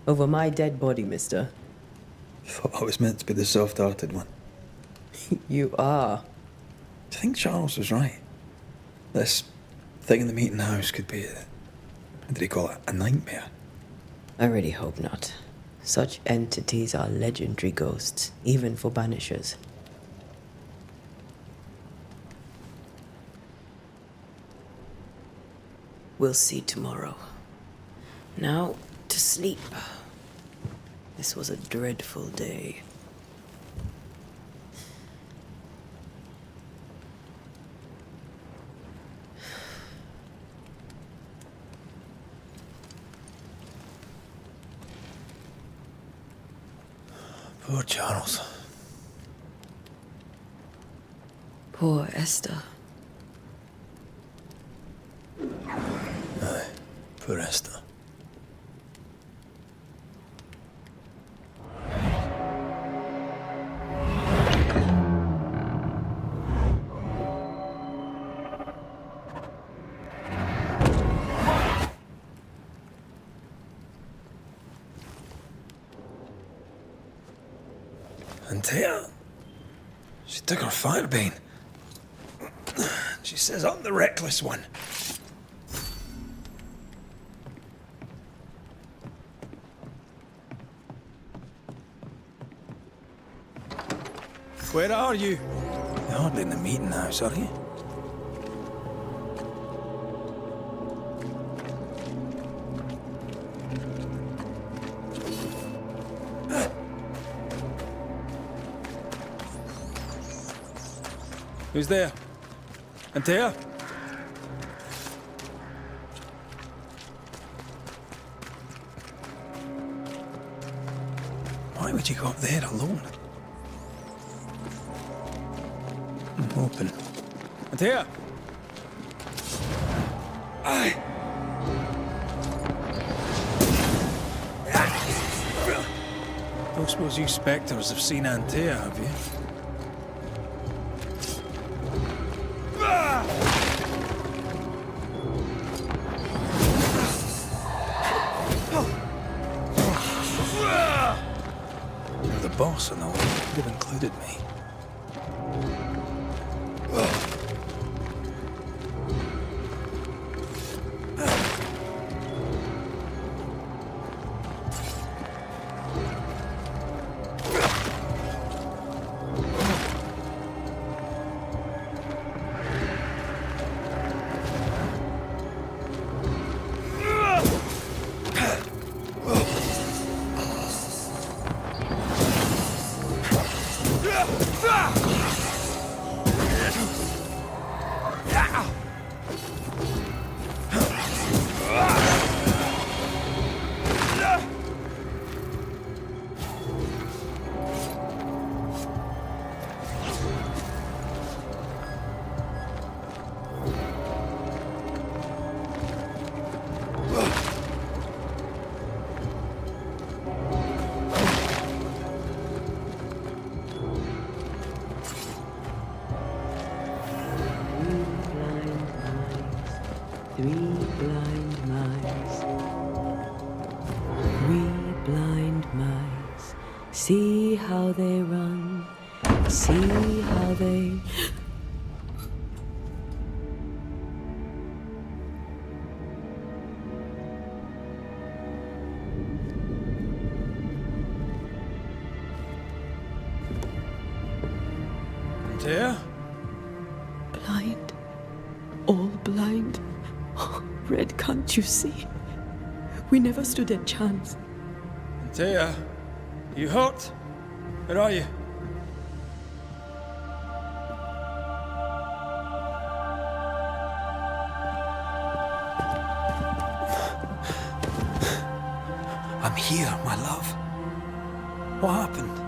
Over my dead body, mister. Thought I was meant to be the soft-hearted one. You are. Do you think Charles was right? This thing in the meeting house could be what did he call it? A nightmare? I really hope not. Such entities are legendary ghosts, even for banishers. We'll see tomorrow. Now, to sleep. This was a dreadful day. Poor Charles. Poor Esther. Aye, poor Esther. And Tia, she took her firebane. She says I'm the reckless one. Where are you? You're hardly in the meeting house, are you? Who's there? Antea? Why would you go up there alone? I'm open. Antea! Aye! Don't suppose you spectres have seen Antea, have you? You're the boss and all. You could have included me. See how they run, See how they... Dear? Blind. All blind. Oh, Red, can't you see? We never stood a chance. Dear, you hurt? Where are you? I'm here, my love. What happened?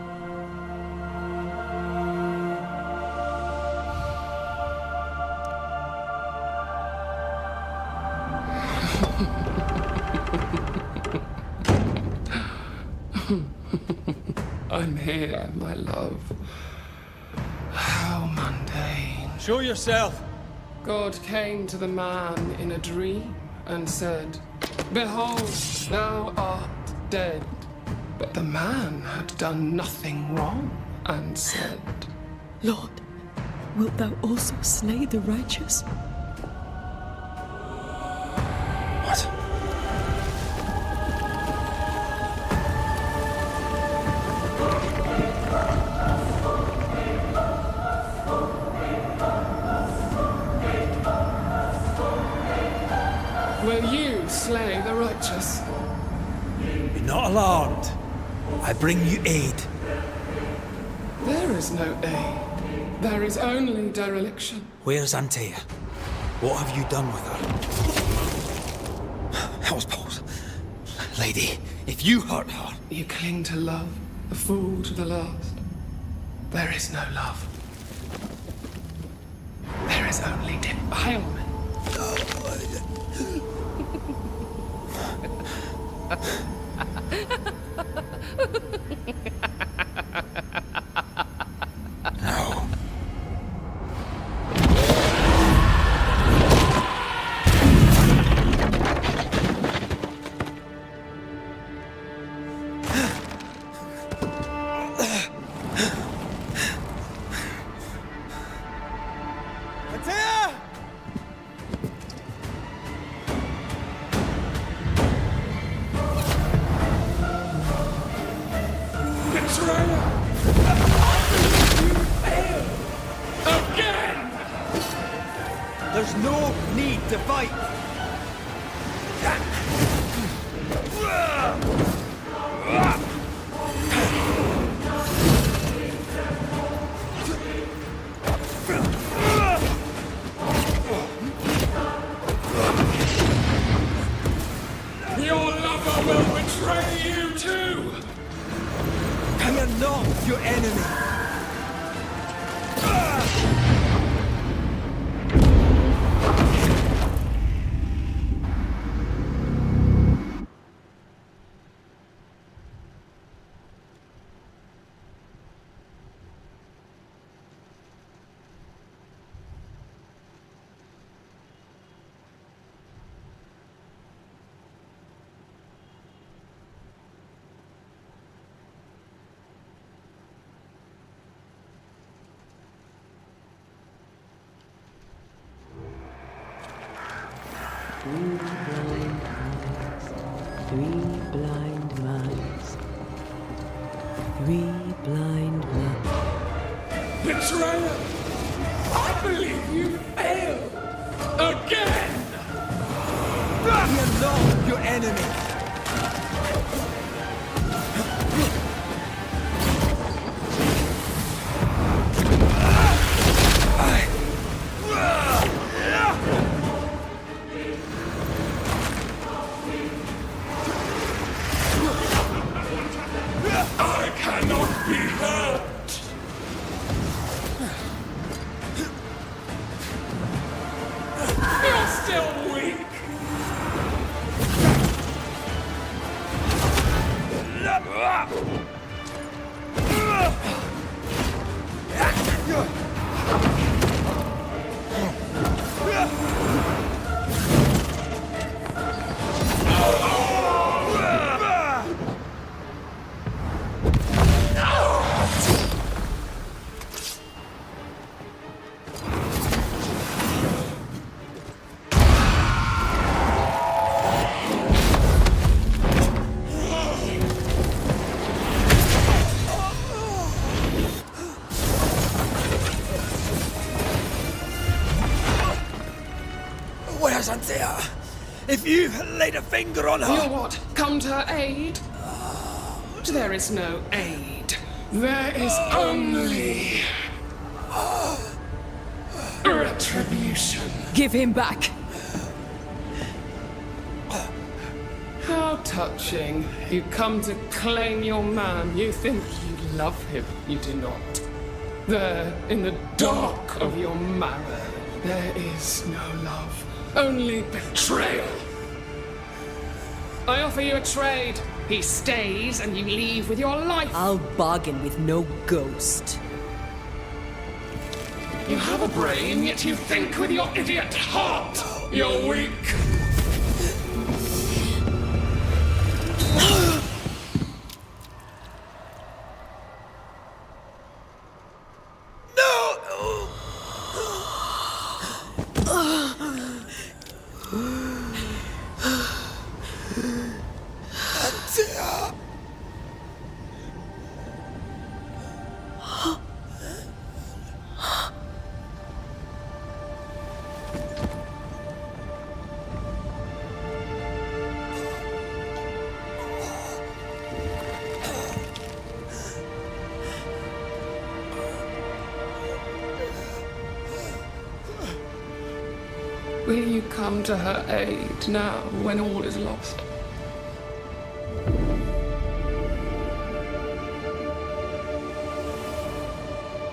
I'm here, my love. How mundane. Show yourself! God came to the man in a dream and said, "Behold, thou art dead." But the man had done nothing wrong and said, Lord, wilt thou also slay the righteous? What? Will you slay the righteous? Be not alarmed. I bring you aid. There is no aid. There is only dereliction. Where's Antea? What have you done with her? Hell's balls. Lady, if you hurt her... You cling to love, a fool to the last. There is no love. There is only defilement. No. There's no need to fight. Your lover will betray you too! I am not your enemy. Three blind mice. Three blind mice. Betrayer! I believe you failed! Again! We are not your enemy. I cannot be hurt! You're still weak! Santia, if you've laid a finger on her... You'll what? Come to her aid? There is no aid. There is only... retribution. Give him back! How touching. You come to claim your man. You think you love him. You do not. There, in the dark of your marrow, there is no love. Only betrayal. I offer you a trade. He stays and you leave with your life. I'll bargain with no ghost. You have a brain, yet you think with your idiot heart. You're weak. Will you come to her aid now, when all is lost?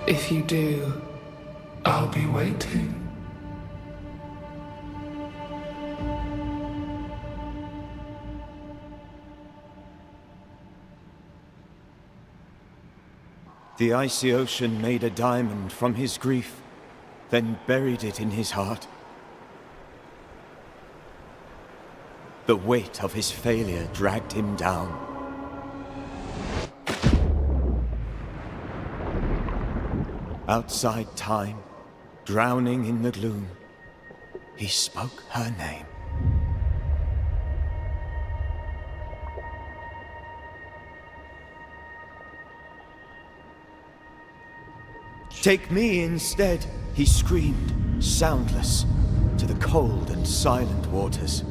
If you do, I'll be waiting. The icy ocean made a diamond from his grief, then buried it in his heart. The weight of his failure dragged him down. Outside time, drowning in the gloom, he spoke her name. Take me instead, he screamed, soundless, to the cold and silent waters.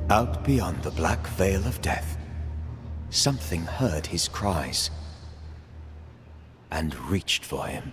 Out beyond the black veil of death, something heard his cries and reached for him.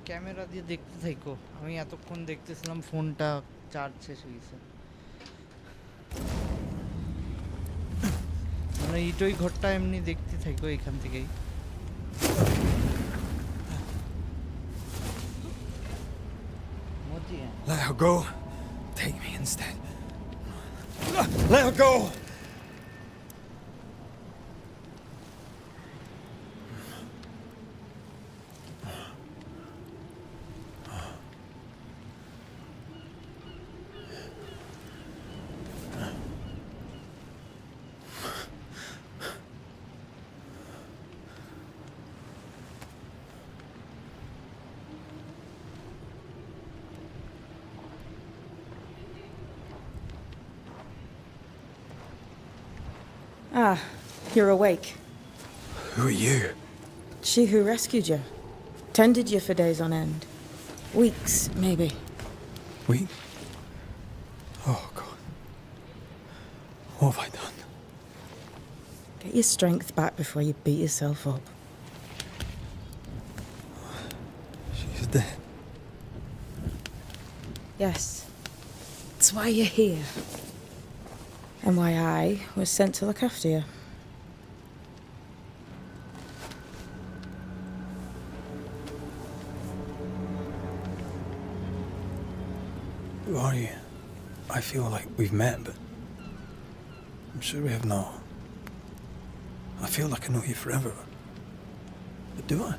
Camera দিয়ে দেখতে থাকো, আমি এতক্ষণ দেখতেছিলাম ফোনটা charge শেষ হয়ে গেছে। মানে ইটোই ঘরটা এমনি দেখতে থাকো এখান থেকেই। মতি, Let her go. Take me instead. Let her go! Ah, you're awake. Who are you? She who rescued you. Tended you for days on end. Weeks, maybe. We? Oh, God. What have I done? Get your strength back before you beat yourself up. She's dead. Yes. That's why you're here. And why I was sent to look after you. Who are you? I feel like we've met, but I'm sure we have not. I feel like I know you forever, but do I?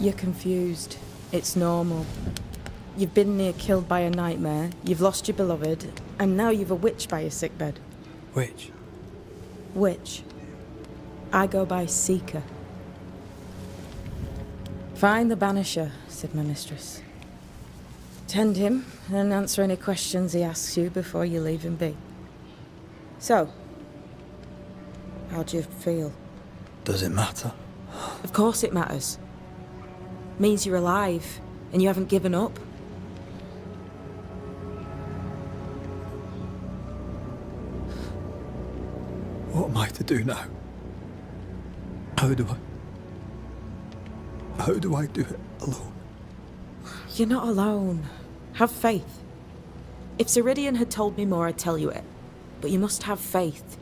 You're confused. It's normal. You've been near killed by a nightmare, you've lost your beloved, and now you've a witch by your sickbed. Which? Witch. I go by Seeker. Find the Banisher, said my mistress. Tend him and answer any questions he asks you before you leave him be. So, how do you feel? Does it matter? Of course it matters. Means you're alive and you haven't given up. What am I to do now? How do I do it alone? You're not alone. Have faith. If Ceridian had told me more, I'd tell you it. But you must have faith.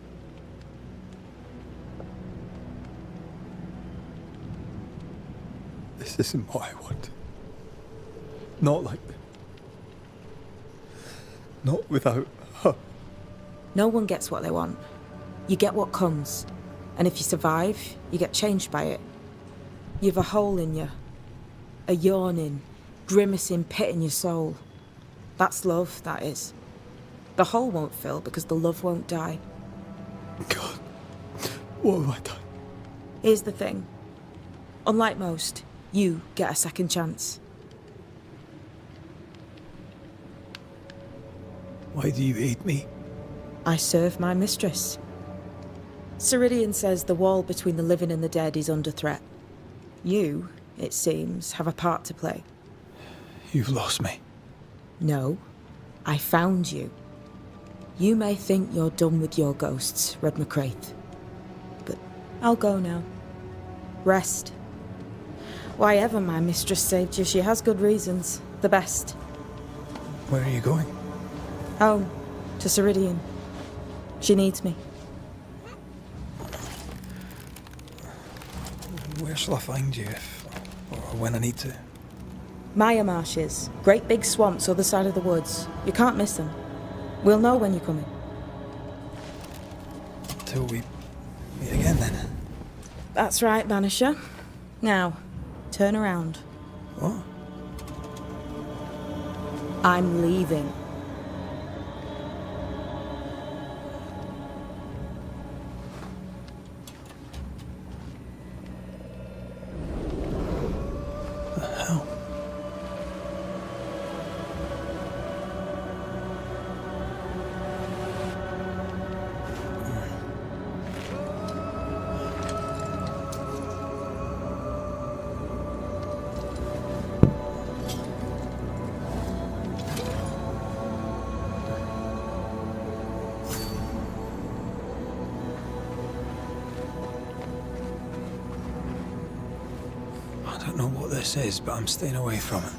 This isn't what I want. Not like this. Not without her. No one gets what they want. You get what comes. And if you survive, you get changed by it. You've a hole in you. A yawning, grimacing pit in your soul. That's love, that is. The hole won't fill because the love won't die. God, what have I done? Here's the thing. Unlike most, you get a second chance. Why do you hate me? I serve my mistress. Ceridian says the wall between the living and the dead is under threat. You, it seems, have a part to play. You've lost me. No, I found you. You may think you're done with your ghosts, Red McCraith. But I'll go now. Rest. Why ever my mistress saved you, she has good reasons. The best. Where are you going? Home. To Ceridian. She needs me. Where shall I find you if, or when I need to? Maya Marshes. Great big swamps other side of the woods. You can't miss them. We'll know when you're coming. Till we meet again then. That's right, Banisher. Now, turn around. What? I'm leaving. this is, but I'm staying away from it.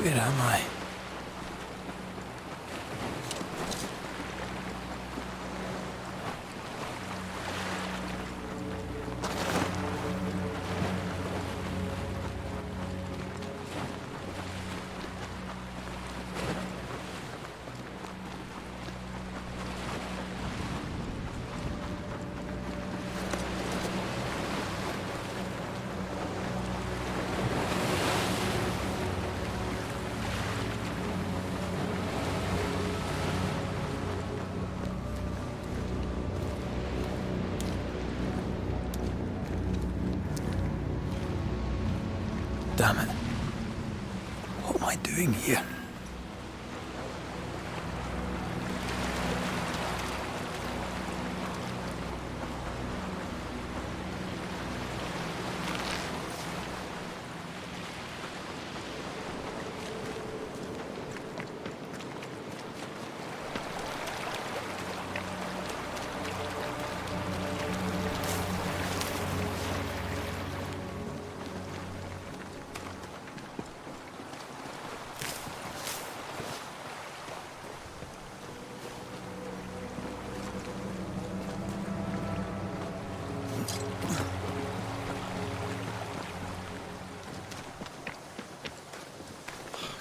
Where am I? Damn it. What am I doing here?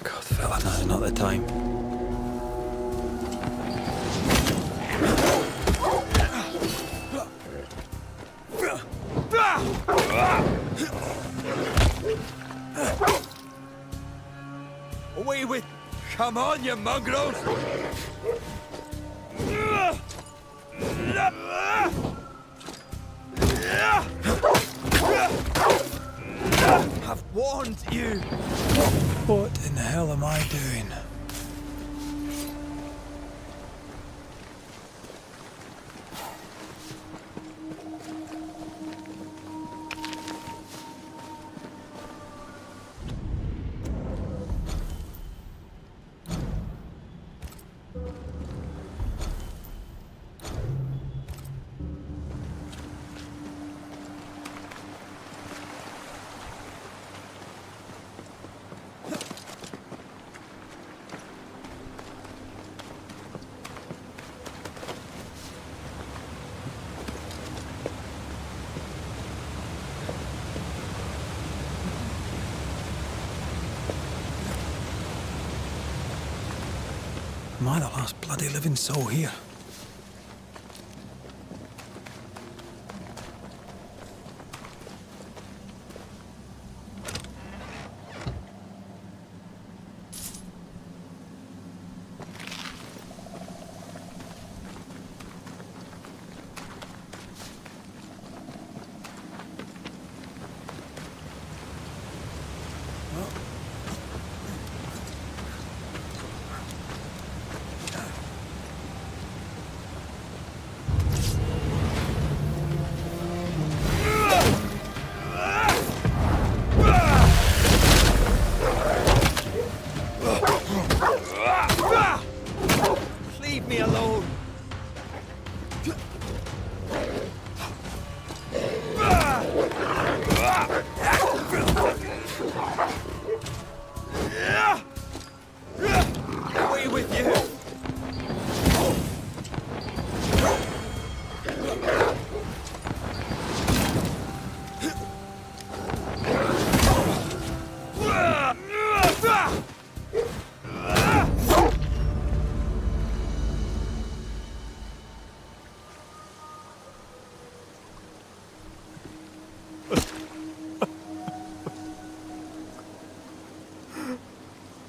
God, fella, now's not the time. Away with... Come on, you mongrels! I've warned you! What in the hell am I doing? Am I the last bloody living soul here? Leave me alone! Away with you!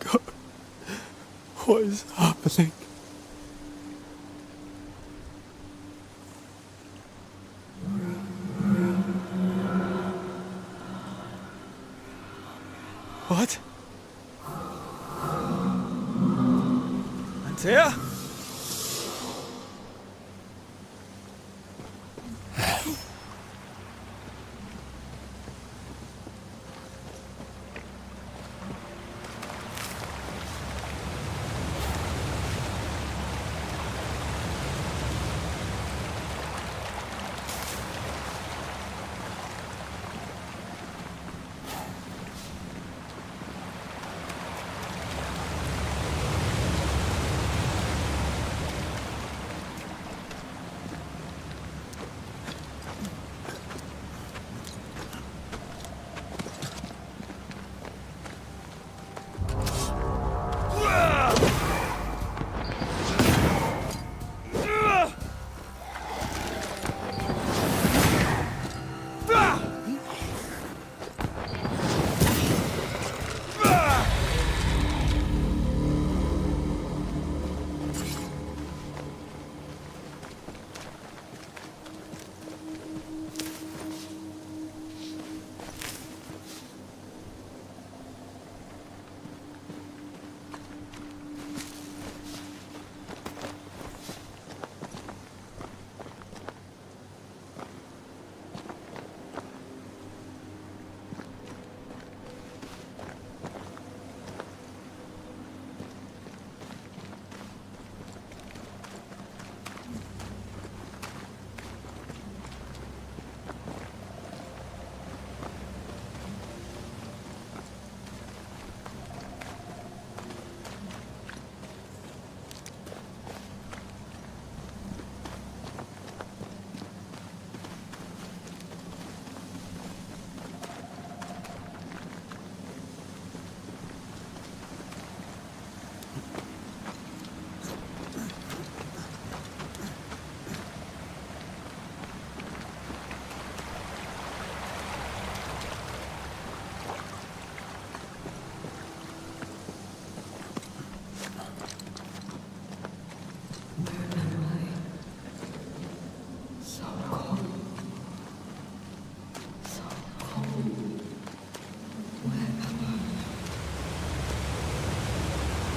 God, what is happening? What? Antea?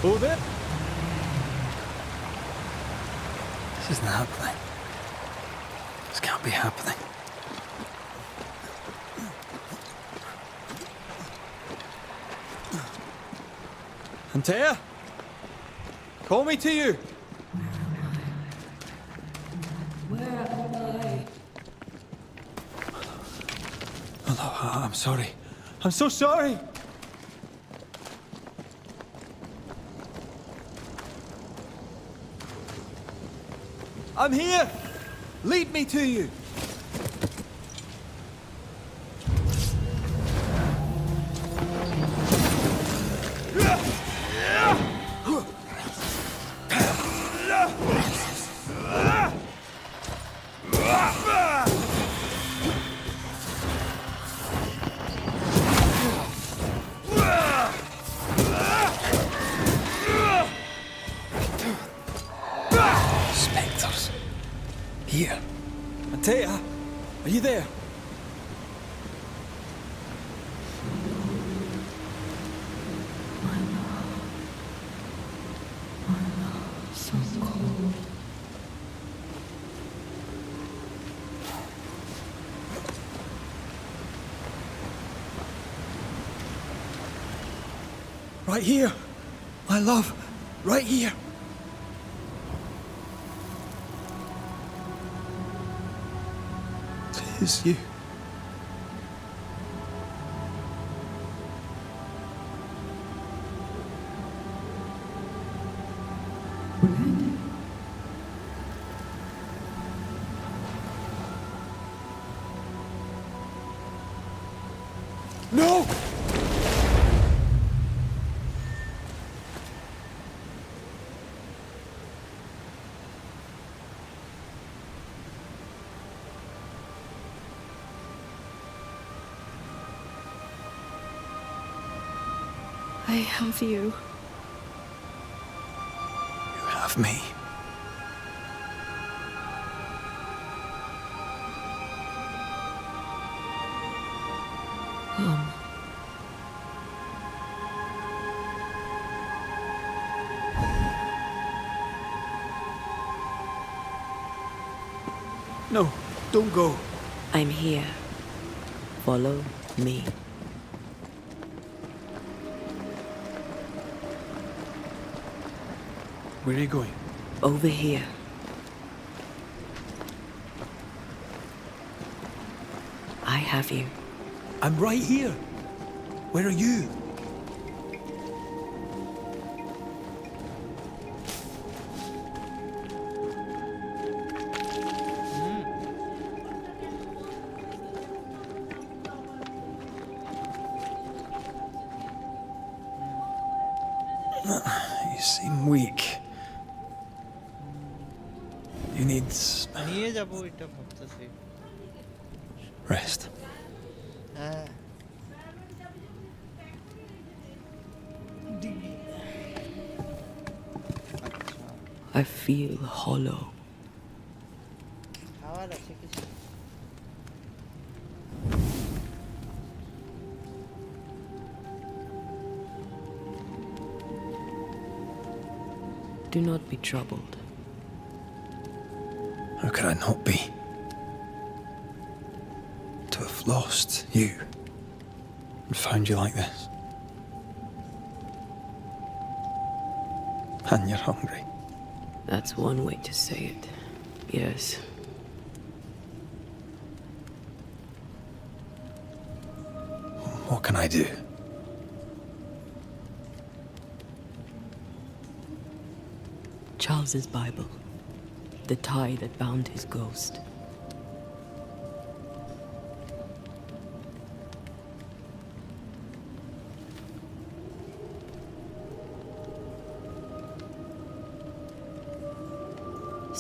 Who there? This isn't happening. This can't be happening. Antea? Call me to you. Where am I? Oh, no, I'm sorry. I'm so sorry. I'm here. Lead me to you. Spectres. Here. Antea, are you there? So cold. Right here. My love. Right here. It is you. No! I have you. You have me. No, don't go. I'm here. Follow me. Where are you going? Over here. I have you. I'm right here. Where are you? You seem weak. You need নিয়ে যাবো এটা ভাবতেছি rest. হ্যাঁ I feel hollow. খাবার আছে কিছু Do not be troubled. How could I not be? To have lost you and found you like this. And you're hungry. That's one way to say it. Yes. What can I do? Charles's Bible. The tie that bound his ghost.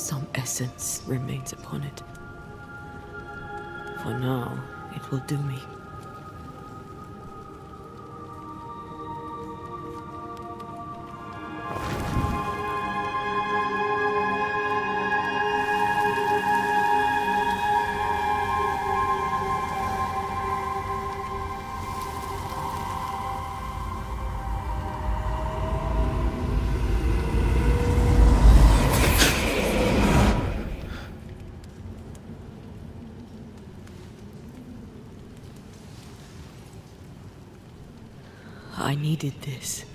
Some essence remains upon it. For now, it will do me. I needed this.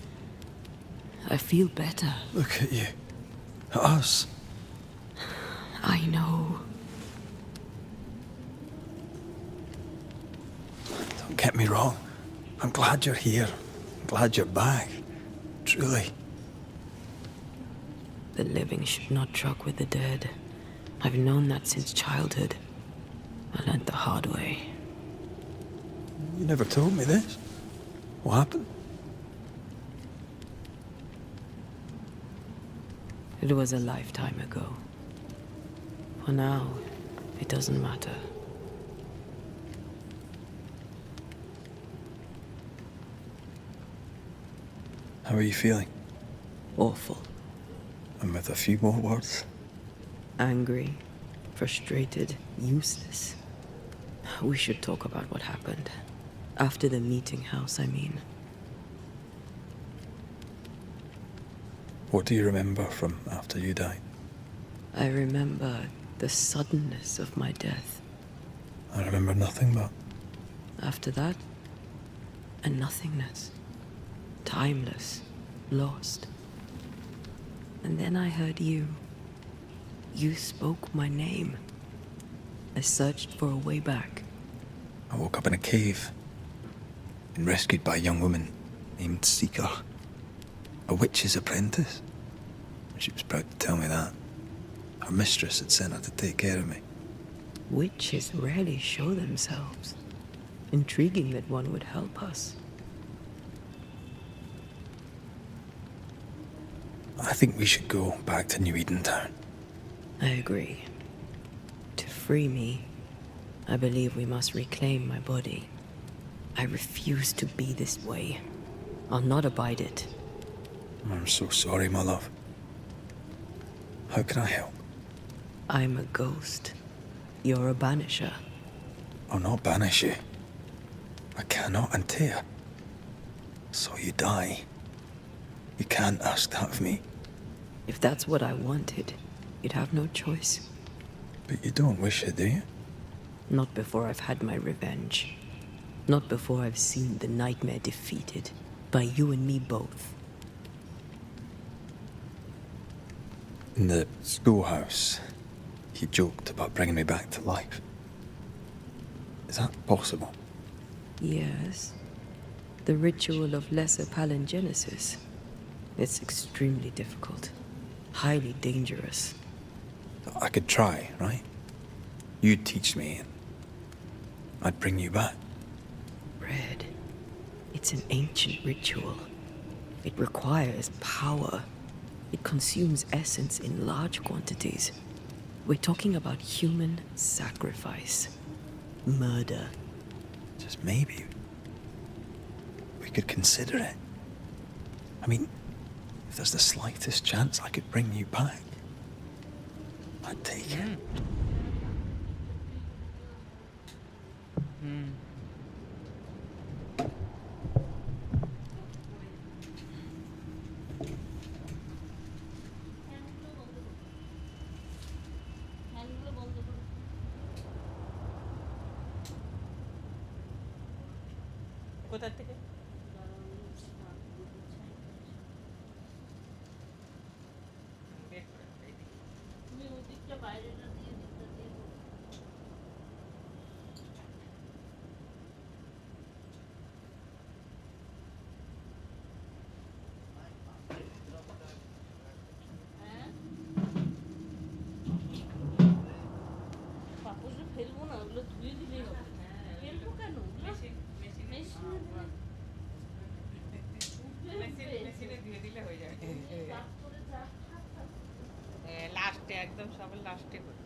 I feel better. Look at you. At us. I know. Don't get me wrong. I'm glad you're here. I'm glad you're back. Truly. The living should not truck with the dead. I've known that since childhood. I learned the hard way. You never told me this. What happened? It was a lifetime ago. For now, it doesn't matter. How are you feeling? Awful. And with a few more words? Angry, frustrated, useless. We should talk about what happened. After the meeting house, I mean. What do you remember from after you died? I remember the suddenness of my death. I remember nothing but... After that, a nothingness. Timeless, lost. And then I heard you. You spoke my name. I searched for a way back. I woke up in a cave. Been rescued by a young woman named Seeker. A witch's apprentice. She was proud to tell me that. Her mistress had sent her to take care of me. Witches rarely show themselves. Intriguing that one would help us. I think we should go back to New Eden Town. I agree. To free me, I believe we must reclaim my body. I refuse to be this way. I'll not abide it. I'm so sorry, my love. How can I help? I'm a ghost. You're a banisher. I'll not banish you. I cannot untear. So you die. You can't ask that of me. If that's what I wanted, you'd have no choice. But you don't wish it, do you? Not before I've had my revenge. Not before I've seen the nightmare defeated. By you and me both. In the schoolhouse, he joked about bringing me back to life. Is that possible? Yes. The ritual of lesser palingenesis. It's extremely difficult. Highly dangerous. I could try, right? You'd teach me, and I'd bring you back. Red. It's an ancient ritual. It requires power. It consumes essence in large quantities. We're talking about human sacrifice. Murder. Just maybe we could consider it. I mean, if there's the slightest chance I could bring you back, I'd take it. কোথা থেকে ফেলবো না, ওগুলো ধুয়ে দিলেই হবে। ফেলবো কেন? মেশিনে দিয়ে দিলে হয়ে যাবে। লাস্টে একদম সবার লাস্টে করি।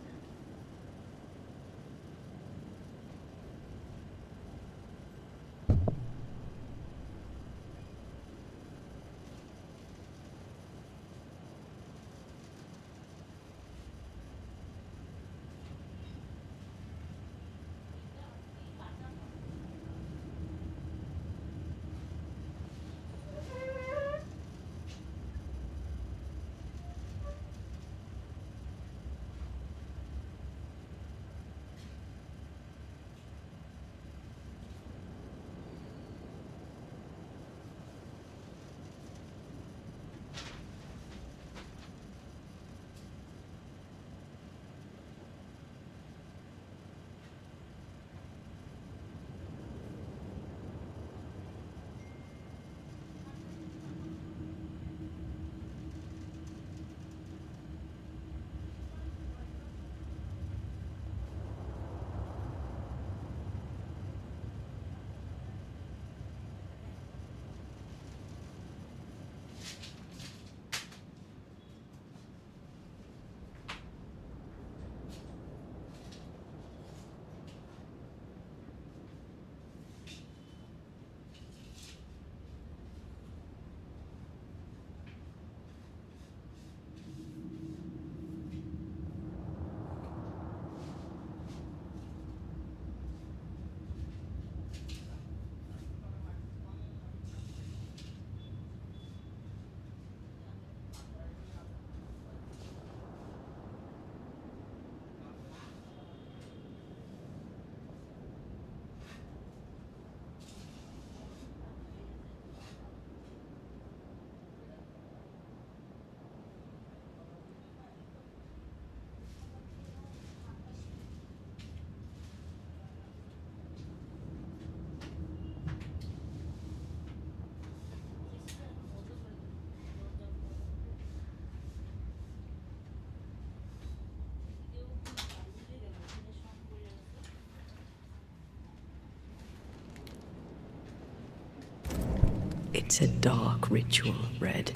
It's a dark ritual, Red.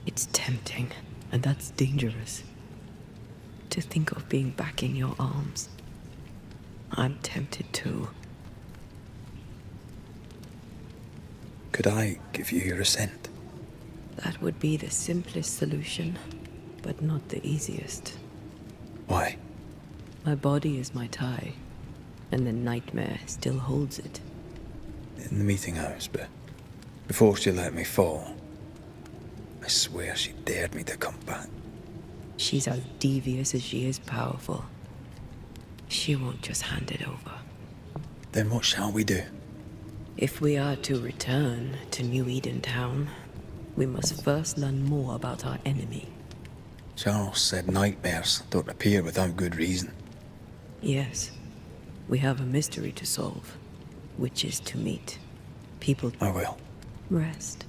It's tempting, and that's dangerous. To think of being back in your arms. I'm tempted too. Could I give you your assent? That would be the simplest solution, but not the easiest. Why? My body is my tie, and the nightmare still holds it. In the meeting house, but before she let me fall, I swear she dared me to come back. She's as devious as she is powerful. She won't just hand it over. Then what shall we do? If we are to return to New Eden Town, we must first learn more about our enemy. Charles said nightmares don't appear without good reason. Yes, we have a mystery to solve, which is to meet people. I will. Rest.